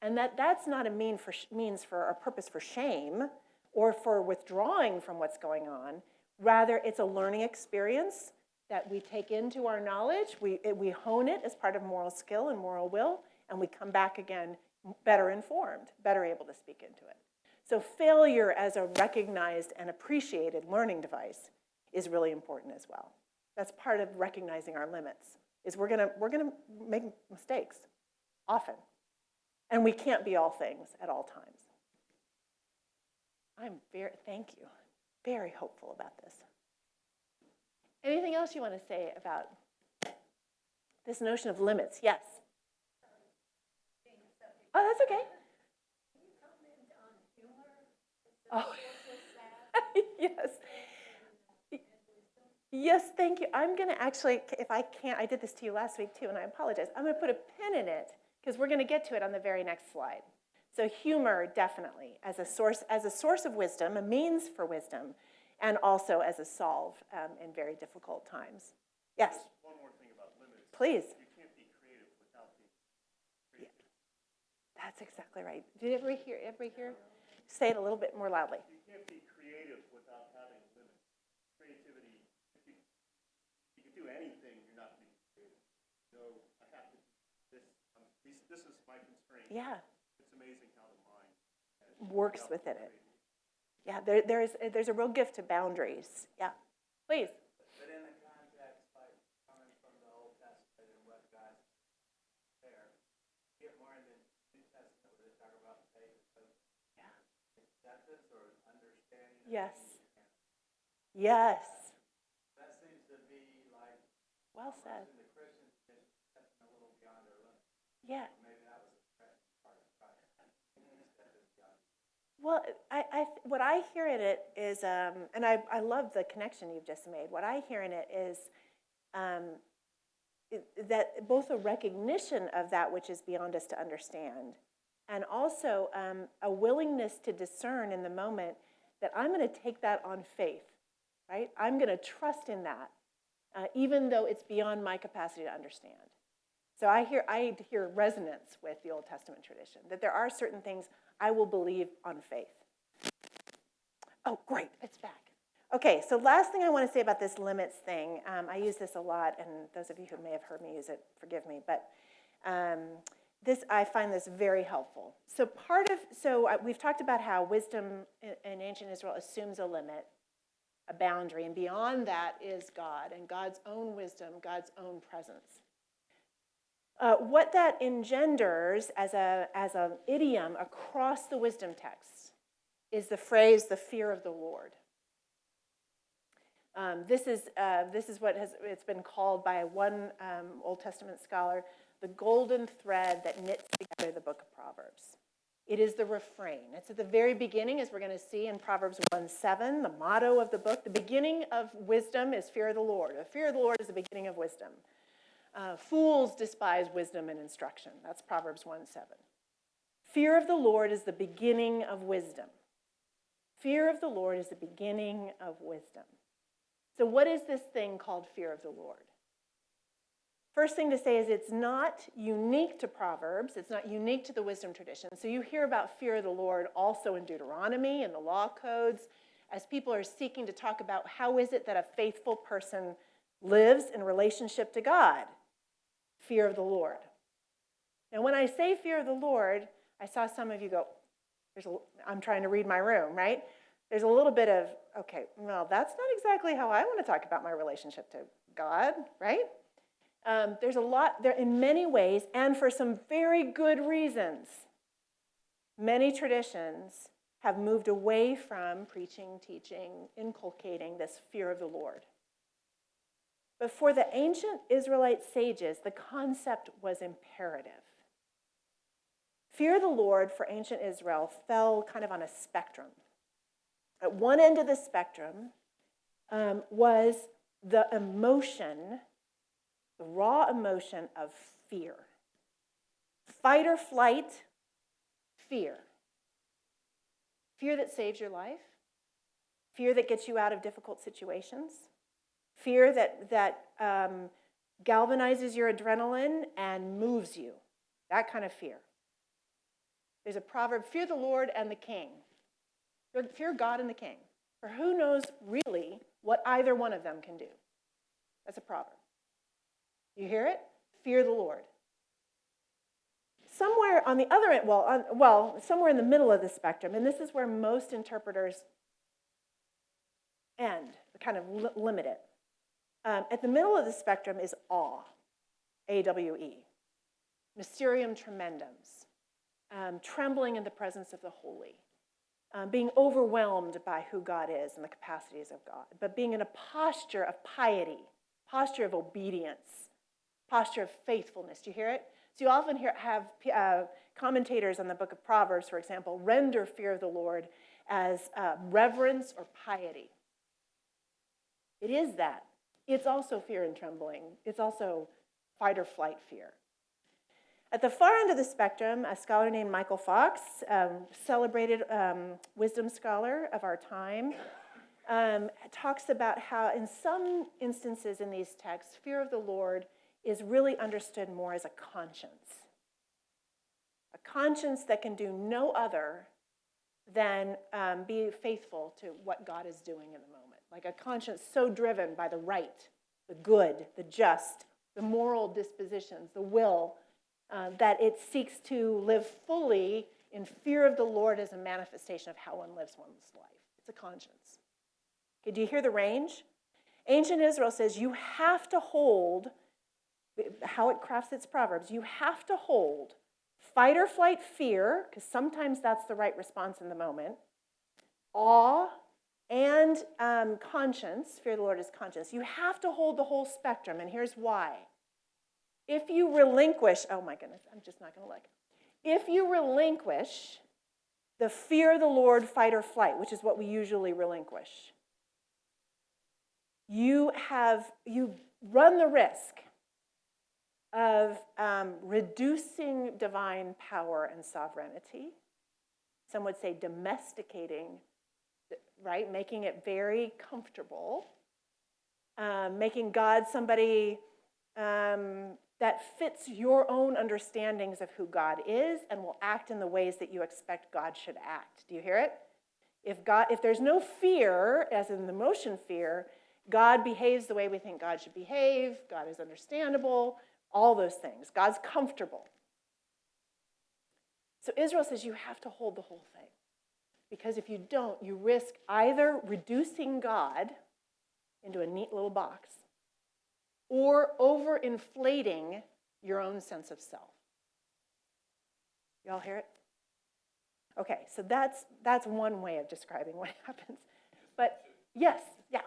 And that's not a means for a purpose for shame or for withdrawing from what's going on. Rather, it's a learning experience that we take into our knowledge. We hone it as part of moral skill and moral will, and we come back again better informed, better able to speak into it. So failure as a recognized and appreciated learning device is really important as well. That's part of recognizing our limits, is we're gonna make mistakes often. And we can't be all things at all times. Thank you, very hopeful about this. Anything else you want to say about this notion of limits? Yes. Oh, that's okay. Can you comment on humor? Oh, yes. Yes, thank you. I'm going to actually, if I can't, I did this to you last week too, and I apologize. I'm going to put a pin in it because we're going to get to it on the very next slide. So humor, definitely, as a source of wisdom, a means for wisdom, and also as a solve in very difficult times. Yes? Just one more thing about limits. Please. You can't be creative without being creative. Yeah. That's exactly right. Did everybody hear? Say it a little bit more loudly. You can't be creative without having limits. Creativity, if you can do anything, you're not being creative. So I have to do this. This is my constraint. Yeah. It's amazing how the mind Works within it. Yeah, there's a real gift to boundaries. Yeah. Please. But in the context, like coming from the Old Testament and what God's there, you get more into the New Testament where they talk about faith of acceptance or understanding. Yes. Yes. That seems to be like Well said. in the Christian tradition, stepping a little beyond our limits. Yeah. Maybe that was the part of Christ. Stepping beyond. Well, what I hear in it is, and I love the connection you've just made. What I hear in it is that both a recognition of that which is beyond us to understand, and also a willingness to discern in the moment that I'm going to take that on faith, right? I'm going to trust in that, even though it's beyond my capacity to understand. So I hear resonance with the Old Testament tradition, that there are certain things I will believe on faith. Oh, great, it's back. Okay, so last thing I want to say about this limits thing, I use this a lot, and those of you who may have heard me use it, forgive me, but I find this very helpful. So we've talked about how wisdom in ancient Israel assumes a limit, a boundary, and beyond that is God and God's own wisdom, God's own presence. What that engenders as an idiom across the wisdom texts is the phrase, the fear of the Lord. This is what it's been called by one Old Testament scholar, the golden thread that knits together the book of Proverbs. It is the refrain. It's at the very beginning, as we're going to see in Proverbs 1:7, the motto of the book. The beginning of wisdom is fear of the Lord. The fear of the Lord is the beginning of wisdom. Fools despise wisdom and instruction. That's Proverbs 1:7. Fear of the Lord is the beginning of wisdom. Fear of the Lord is the beginning of wisdom. So what is this thing called fear of the Lord? First thing to say is it's not unique to Proverbs. It's not unique to the wisdom tradition. So you hear about fear of the Lord also in Deuteronomy and the law codes as people are seeking to talk about how is it that a faithful person lives in relationship to God. Fear of the Lord. Now when I say fear of the Lord, I saw some of you go, I'm trying to read my room, right? There's a little bit of, okay, well, that's not exactly how I want to talk about my relationship to God, right? There's a lot there in many ways, and for some very good reasons. Many traditions have moved away from preaching, teaching, inculcating this fear of the Lord. But for the ancient Israelite sages, the concept was imperative. Fear of the Lord for ancient Israel fell kind of on a spectrum. At one end of the spectrum was the emotion, the raw emotion of fear. Fight or flight, fear. Fear that saves your life. Fear that gets you out of difficult situations. Fear that galvanizes your adrenaline and moves you. That kind of fear. There's a proverb, fear the Lord and the king. Fear God and the king. For who knows really what either one of them can do. That's a proverb. You hear it? Fear the Lord. Somewhere on the other end, somewhere in the middle of the spectrum, and this is where most interpreters end, kind of limit it. At the middle of the spectrum is awe, A-W-E, mysterium tremendums, trembling in the presence of the holy, being overwhelmed by who God is and the capacities of God, but being in a posture of piety, posture of obedience, posture of faithfulness. Do you hear it? So you often have commentators on the book of Proverbs, for example, render fear of the Lord as reverence or piety. It is that. It's also fear and trembling. It's also fight or flight fear. At the far end of the spectrum, a scholar named Michael Fox, celebrated wisdom scholar of our time, talks about how in some instances in these texts, fear of the Lord is really understood more as a conscience. A conscience that can do no other than be faithful to what God is doing in the moment. Like a conscience so driven by the right, the good, the just, the moral dispositions, the will, that it seeks to live fully in fear of the Lord as a manifestation of how one lives one's life. It's a conscience. Okay, do you hear the range? Ancient Israel says you have to hold, how it crafts its proverbs, you have to hold fight or flight fear, because sometimes that's the right response in the moment, awe, and conscience. Fear of the Lord is conscience. You have to hold the whole spectrum, and here's why. If you relinquish, oh my goodness, I'm just not going to look. If you relinquish the fear of the Lord, fight or flight, which is what we usually relinquish, you run the risk of reducing divine power and sovereignty. Some would say domesticating, right? Making it very comfortable. Making God somebody that fits your own understandings of who God is and will act in the ways that you expect God should act. Do you hear it? If there's no fear, as in the emotion fear, God behaves the way we think God should behave, God is understandable, all those things. God's comfortable. So Israel says you have to hold the whole thing. Because if you don't, you risk either reducing God into a neat little box or overinflating your own sense of self. Y'all hear it? Okay, so that's one way of describing what happens. But yes, yeah.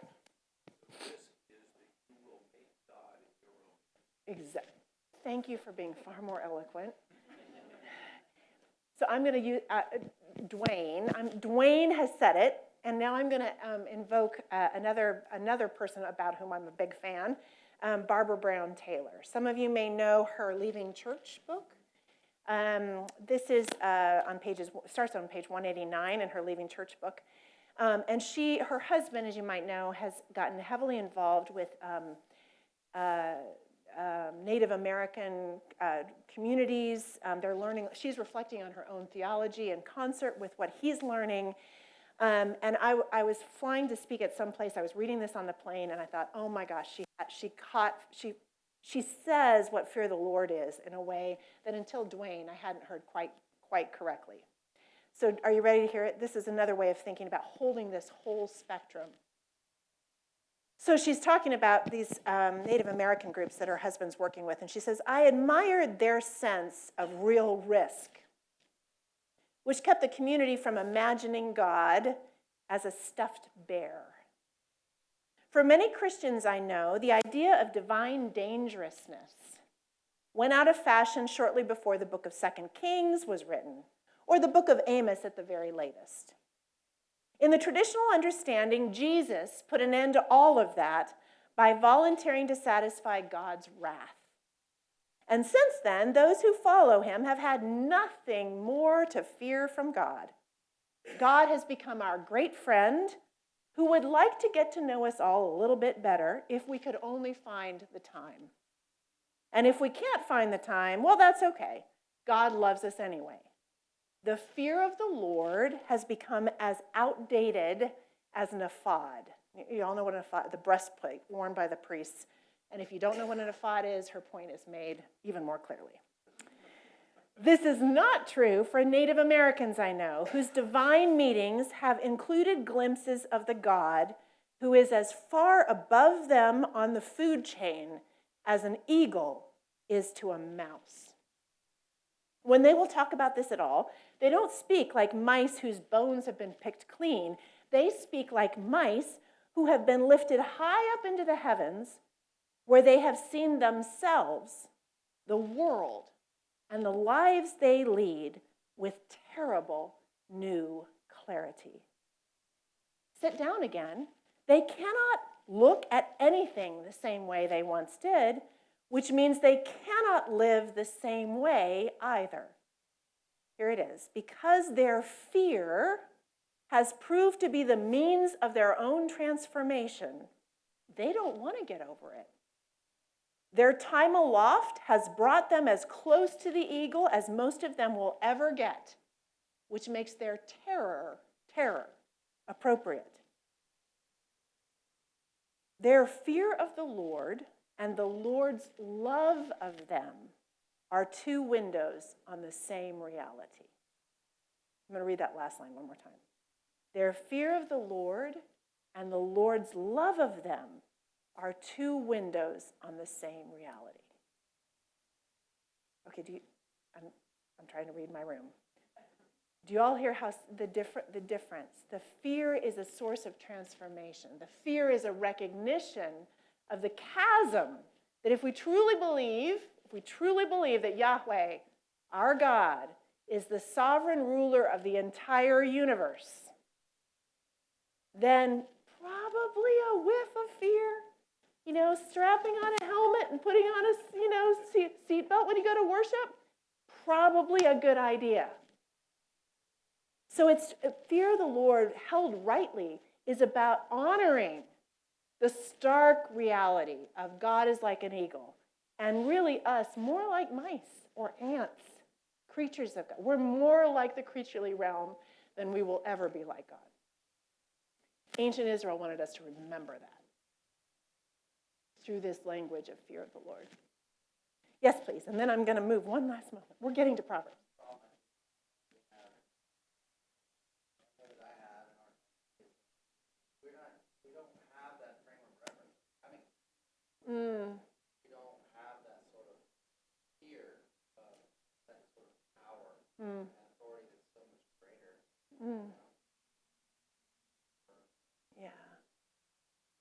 Exactly. Thank you for being far more eloquent. So I'm going to use Dwayne. Dwayne has said it, and now I'm going to invoke another person about whom I'm a big fan, Barbara Brown Taylor. Some of you may know her Leaving Church book. This is starts on page 189 in her Leaving Church book. And her husband, as you might know, has gotten heavily involved with Native American communities. They're learning. She's reflecting on her own theology in concert with what he's learning. And I was flying to speak at some place. I was reading this on the plane, and I thought, oh my gosh, she says what fear of the Lord is in a way that until Dwayne I hadn't heard quite correctly. So are you ready to hear it? This is another way of thinking about holding this whole spectrum. So she's talking about these Native American groups that her husband's working with, and she says, I admired their sense of real risk, which kept the community from imagining God as a stuffed bear. For many Christians I know, the idea of divine dangerousness went out of fashion shortly before the book of 2 Kings was written, or the book of Amos at the very latest. In the traditional understanding, Jesus put an end to all of that by volunteering to satisfy God's wrath. And since then, those who follow him have had nothing more to fear from God. God has become our great friend who would like to get to know us all a little bit better if we could only find the time. And if we can't find the time, well, that's okay. God loves us anyway. The fear of the Lord has become as outdated as an ephod. You all know what an ephod, the breastplate worn by the priests. And if you don't know what an ephod is, her point is made even more clearly. This is not true for Native Americans I know, whose divine meetings have included glimpses of the God who is as far above them on the food chain as an eagle is to a mouse. When they will talk about this at all, they don't speak like mice whose bones have been picked clean. They speak like mice who have been lifted high up into the heavens, where they have seen themselves, the world, and the lives they lead with terrible new clarity. Sit down again. They cannot look at anything the same way they once did, which means they cannot live the same way either. Here it is. Because their fear has proved to be the means of their own transformation, they don't want to get over it. Their time aloft has brought them as close to the eagle as most of them will ever get, which makes their terror appropriate. Their fear of the Lord and the Lord's love of them are two windows on the same reality. I'm going to read that last line one more time. Their fear of the Lord and the Lord's love of them are two windows on the same reality. Okay, I'm trying to read my room. Do you all hear how the difference? The fear is a source of transformation. The fear is a recognition of the chasm that if we truly believe that Yahweh, our God, is the sovereign ruler of the entire universe, then probably a whiff of fear, strapping on a helmet and putting on a, seatbelt when you go to worship, probably a good idea. So it's fear of the Lord, held rightly, is about honoring the stark reality of God is like an eagle. and really us more like mice or ants, creatures of God. We're more like the creaturely realm than we will ever be like God. Ancient Israel wanted us to remember that through this language of fear of the Lord. Yes, please. And then I'm going to move one last moment. We're getting to Proverbs. We don't have that frame of reference. I mean, we don't have that sort of fear of that sort of power and authority that's so much greater.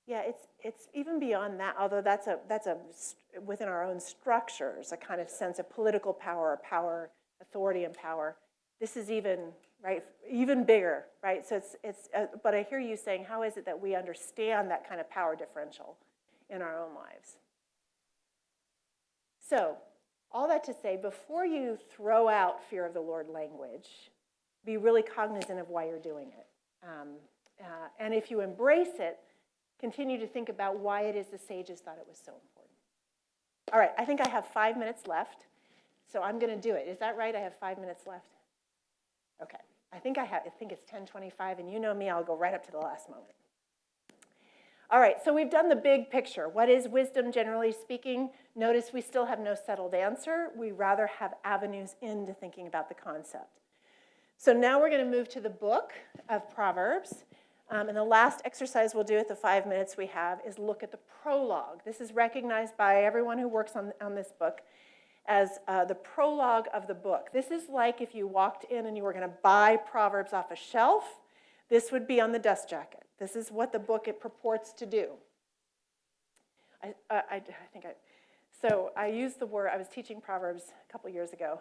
Yeah, it's even beyond that. Although that's a within our own structures, a kind of sense of political power, authority, and power. This is even bigger, right? So it's. But I hear you saying, how is it that we understand that kind of power differential in our own lives? So, all that to say, before you throw out fear of the Lord language, be really cognizant of why you're doing it, and if you embrace it, continue to think about why it is the sages thought it was so important. All right, I think I have 5 minutes left, so I'm going to do it. Is that right? I have 5 minutes left? Okay. I think it's 10:25, and you know me, I'll go right up to the last moment. All right, so we've done the big picture. What is wisdom, generally speaking? Notice we still have no settled answer. We rather have avenues into thinking about the concept. So now we're going to move to the book of Proverbs. And the last exercise we'll do at the 5 minutes we have is look at the prologue. This is recognized by everyone who works on this book as the prologue of the book. This is like if you walked in and you were going to buy Proverbs off a shelf. This would be on the dust jacket. This is what the book it purports to do. So I used the word, I was teaching Proverbs a couple years ago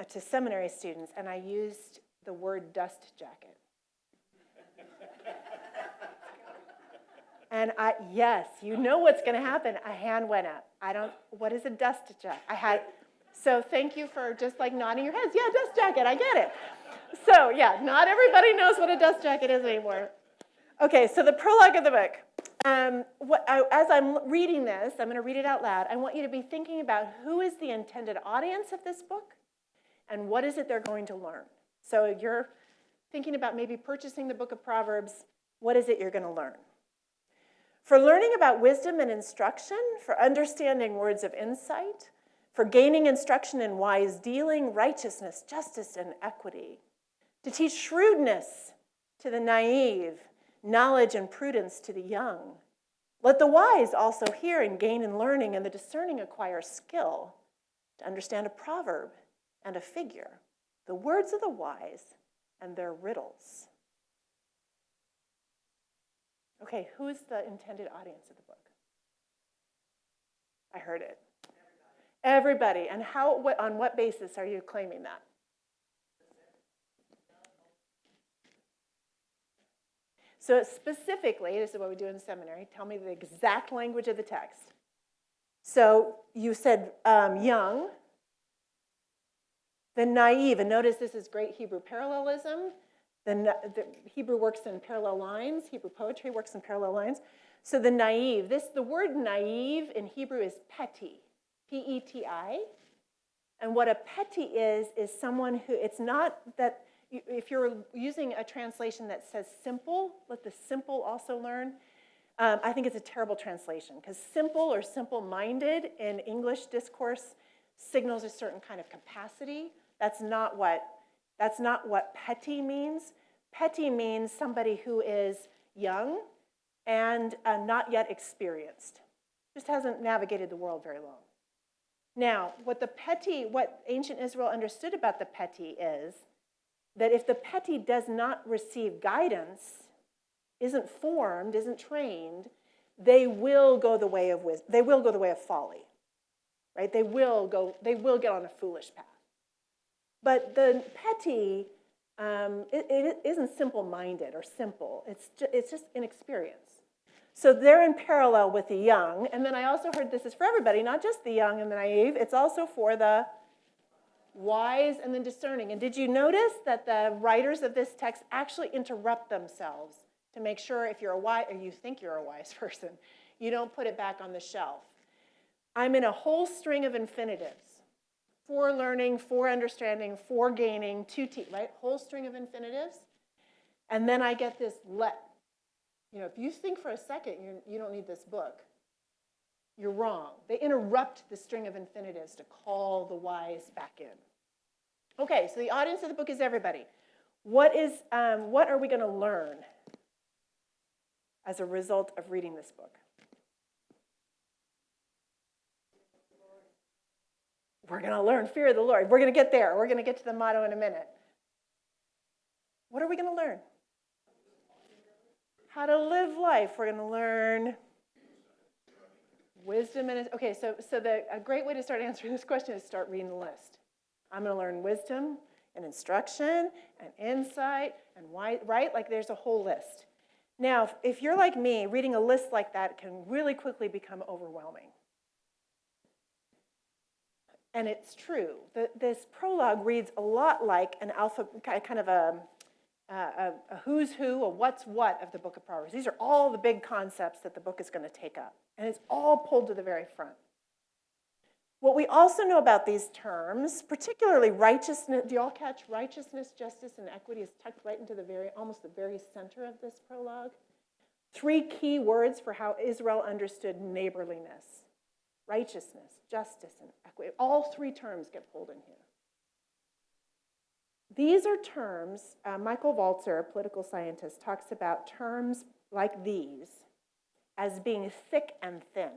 to seminary students, and I used the word dust jacket. And yes, you know what's going to happen. A hand went up. What is a dust jacket? So thank you for just like nodding your heads. Yeah, dust jacket, I get it. So yeah, not everybody knows what a dust jacket is anymore. Okay, so the prologue of the book. As I'm reading this, I'm going to read it out loud. I want you to be thinking about who is the intended audience of this book and what is it they're going to learn. So you're thinking about maybe purchasing the book of Proverbs. What is it you're going to learn? For learning about wisdom and instruction, for understanding words of insight, for gaining instruction in wise dealing, righteousness, justice, and equity, to teach shrewdness to the naive, knowledge and prudence to the young. Let the wise also hear and gain in learning, and the discerning acquire skill to understand a proverb and a figure, the words of the wise and their riddles. Okay, who's the intended audience of the book? I heard it. Everybody. And on what basis are you claiming that? So specifically, this is what we do in seminary, tell me the exact language of the text. So you said young, the naive, and notice this is great Hebrew parallelism. The Hebrew works in parallel lines. Hebrew poetry works in parallel lines. So the naive, the word naive in Hebrew is peti, P-E-T-I. And what a peti is someone who, it's not that, if you're using a translation that says simple, let the simple also learn, I think it's a terrible translation, because simple or simple-minded in English discourse signals a certain kind of capacity. That's not what petty means. Petty means somebody who is young and not yet experienced, just hasn't navigated the world very long. Now, what ancient Israel understood about the petty is that if the petty does not receive guidance, isn't formed, isn't trained, they will go the way of wisdom. They will go the way of folly, right? They will get on a foolish path. But the petty, it isn't simple-minded or simple. It's just inexperience. So they're in parallel with the young. And then I also heard this is for everybody, not just the young and the naive. It's also for the wise and the discerning. And did you notice that the writers of this text actually interrupt themselves to make sure if you're a wise, or you think you're a wise person, you don't put it back on the shelf. I'm in a whole string of infinitives. For learning, for understanding, for gaining, to teach, right? Whole string of infinitives. And then I get this let. You know, if you think for a second you don't need this book, you're wrong. They interrupt the string of infinitives to call the wise back in. Okay, so the audience of the book is everybody. What are we going to learn as a result of reading this book? We're going to learn fear of the Lord. We're going to get there. We're going to get to the motto in a minute. What are we going to learn? How to live life. We're going to learn wisdom. Okay, so a great way to start answering this question is start reading the list. I'm going to learn wisdom and instruction and insight and why, right? Like there's a whole list. Now, if you're like me, reading a list like that can really quickly become overwhelming. And it's true. This prologue reads a lot like an kind of a who's who, a what's what of the book of Proverbs. These are all the big concepts that the book is going to take up. And it's all pulled to the very front. What we also know about these terms, particularly righteousness, do you all catch righteousness, justice, and equity is tucked right into almost the very center of this prologue? 3 key words for how Israel understood neighborliness. Righteousness, justice, and equity. All 3 terms get pulled in here. These are terms, Michael Walzer, a political scientist, talks about terms like these as being thick and thin.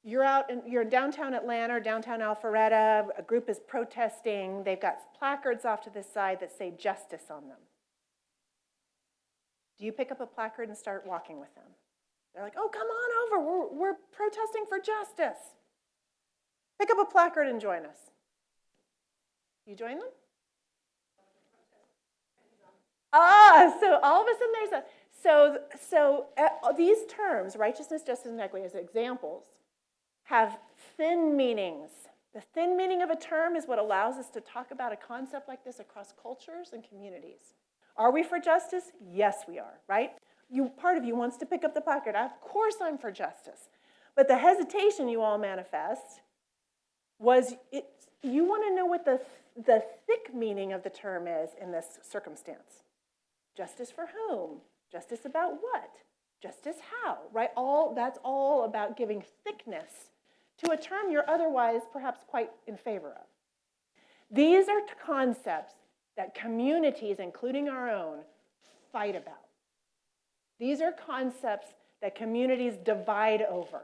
You're in downtown Atlanta or downtown Alpharetta, a group is protesting, they've got placards off to the side that say justice on them. Do you pick up a placard and start walking with them? They're like, oh, come on over, we're protesting for justice. Pick up a placard and join us. You join them? So all of a sudden there's these terms, righteousness, justice, and equity, as examples, have thin meanings. The thin meaning of a term is what allows us to talk about a concept like this across cultures and communities. Are we for justice? Yes, we are, right? Part of you wants to pick up the placard. Of course I'm for justice. But the hesitation you all manifest was you want to know what the thick meaning of the term is in this circumstance. Justice for whom? Justice about what? Justice how, right? That's all about giving thickness to a term you're otherwise perhaps quite in favor of. These are concepts that communities, including our own, fight about. These are concepts that communities divide over.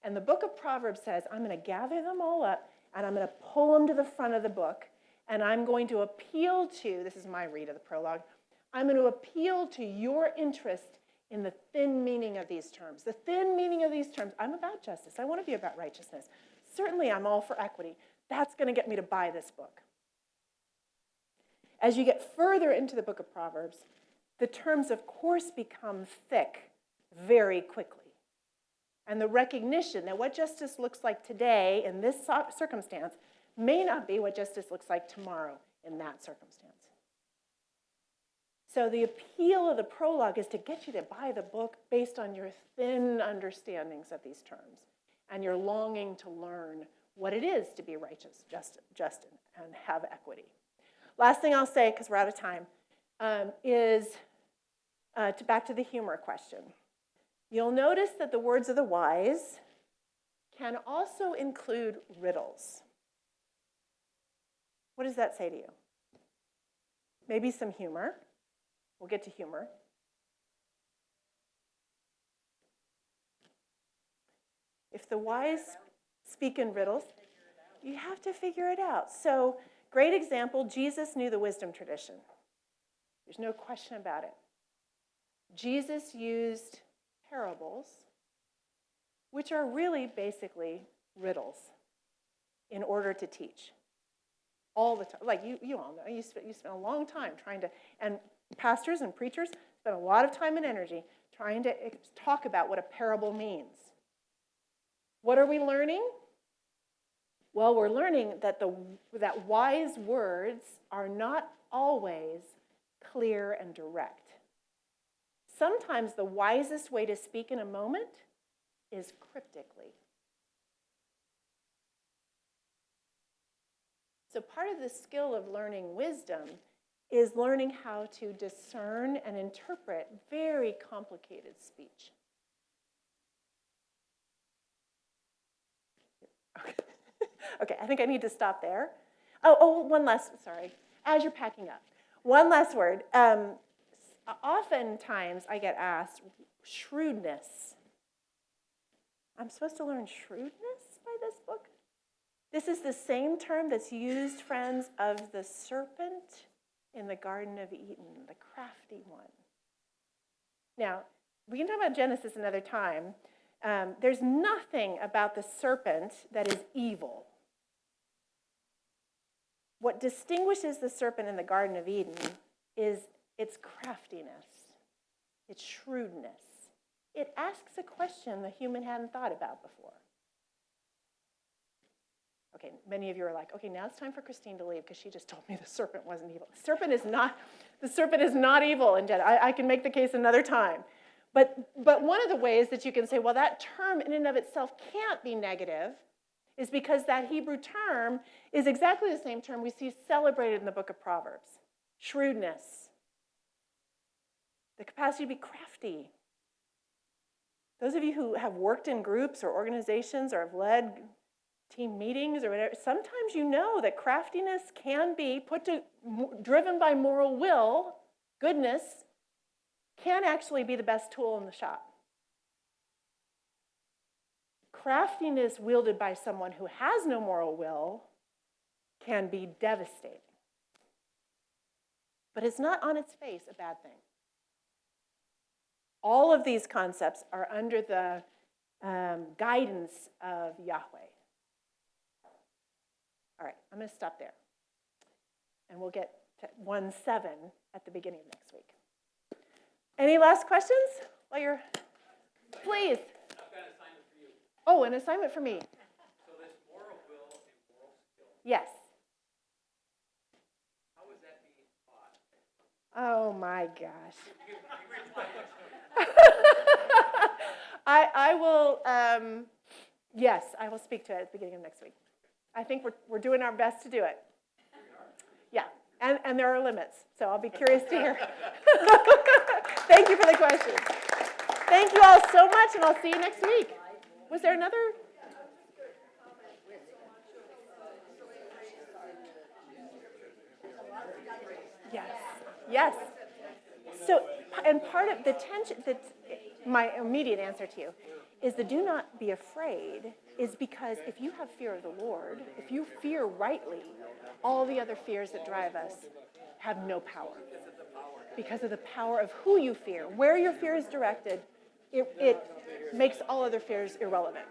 And the book of Proverbs says, I'm going to gather them all up, and I'm going to pull them to the front of the book, and I'm going to appeal to, this is my read of the prologue, I'm going to appeal to your interest in the thin meaning of these terms. The thin meaning of these terms, I'm about justice. I want to be about righteousness. Certainly, I'm all for equity. That's going to get me to buy this book. As you get further into the book of Proverbs, the terms, of course, become thick very quickly. And the recognition that what justice looks like today in this circumstance may not be what justice looks like tomorrow in that circumstance. So the appeal of the prologue is to get you to buy the book based on your thin understandings of these terms and your longing to learn what it is to be righteous, just and have equity. Last thing I'll say, because we're out of time, is back to the humor question. You'll notice that the words of the wise can also include riddles. What does that say to you? Maybe some humor. We'll get to humor. If the wise speak in riddles, you have to figure it out. So, great example, Jesus knew the wisdom tradition. There's no question about it. Jesus used parables, which are really basically riddles, in order to teach. All the time. Like you all know, you spent a long time trying to, and pastors and preachers spend a lot of time and energy trying to talk about what a parable means. What are we learning? Well, we're learning that that wise words are not always clear and direct. Sometimes the wisest way to speak in a moment is cryptically. So part of the skill of learning wisdom is learning how to discern and interpret very complicated speech. Okay, I think I need to stop there. One last, sorry, as you're packing up. One last word. Oftentimes I get asked, shrewdness. I'm supposed to learn shrewdness by this book? This is the same term that's used, friends, of the serpent in the Garden of Eden, the crafty one. Now, we can talk about Genesis another time. There's nothing about the serpent that is evil. What distinguishes the serpent in the Garden of Eden is its craftiness, its shrewdness. It asks a question the human hadn't thought about before. Okay, many of you are like, okay, now it's time for Christine to leave because she just told me the serpent wasn't evil. The serpent is not evil, and I can make the case another time. But one of the ways that you can say, well, that term in and of itself can't be negative is because that Hebrew term is exactly the same term we see celebrated in the book of Proverbs. Shrewdness. The capacity to be crafty. Those of you who have worked in groups or organizations or have led team meetings or whatever, sometimes you know that craftiness can be driven by moral will, goodness, can actually be the best tool in the shop. Craftiness wielded by someone who has no moral will can be devastating. But it's not on its face a bad thing. All of these concepts are under the guidance of Yahweh. All right, I'm going to stop there. And we'll get to 1:7 at the beginning of next week. Any last questions? While you're, please. I've got an assignment for you. Oh, an assignment for me. So this moral will and moral skill, Yes. how is that being taught? Oh my gosh. You reply next I will, yes, I will speak to it at the beginning of next week. I think we're doing our best to do it. Yeah, and there are limits, so I'll be curious to hear. Thank you for the question. Thank you all so much, and I'll see you next week. Was there another? Yes. So, and part of the tension, my immediate answer to you, is the do not be afraid is because if you have fear of the Lord, if you fear rightly, all the other fears that drive us have no power. Because of the power of who you fear. Where your fear is directed, it makes all other fears irrelevant.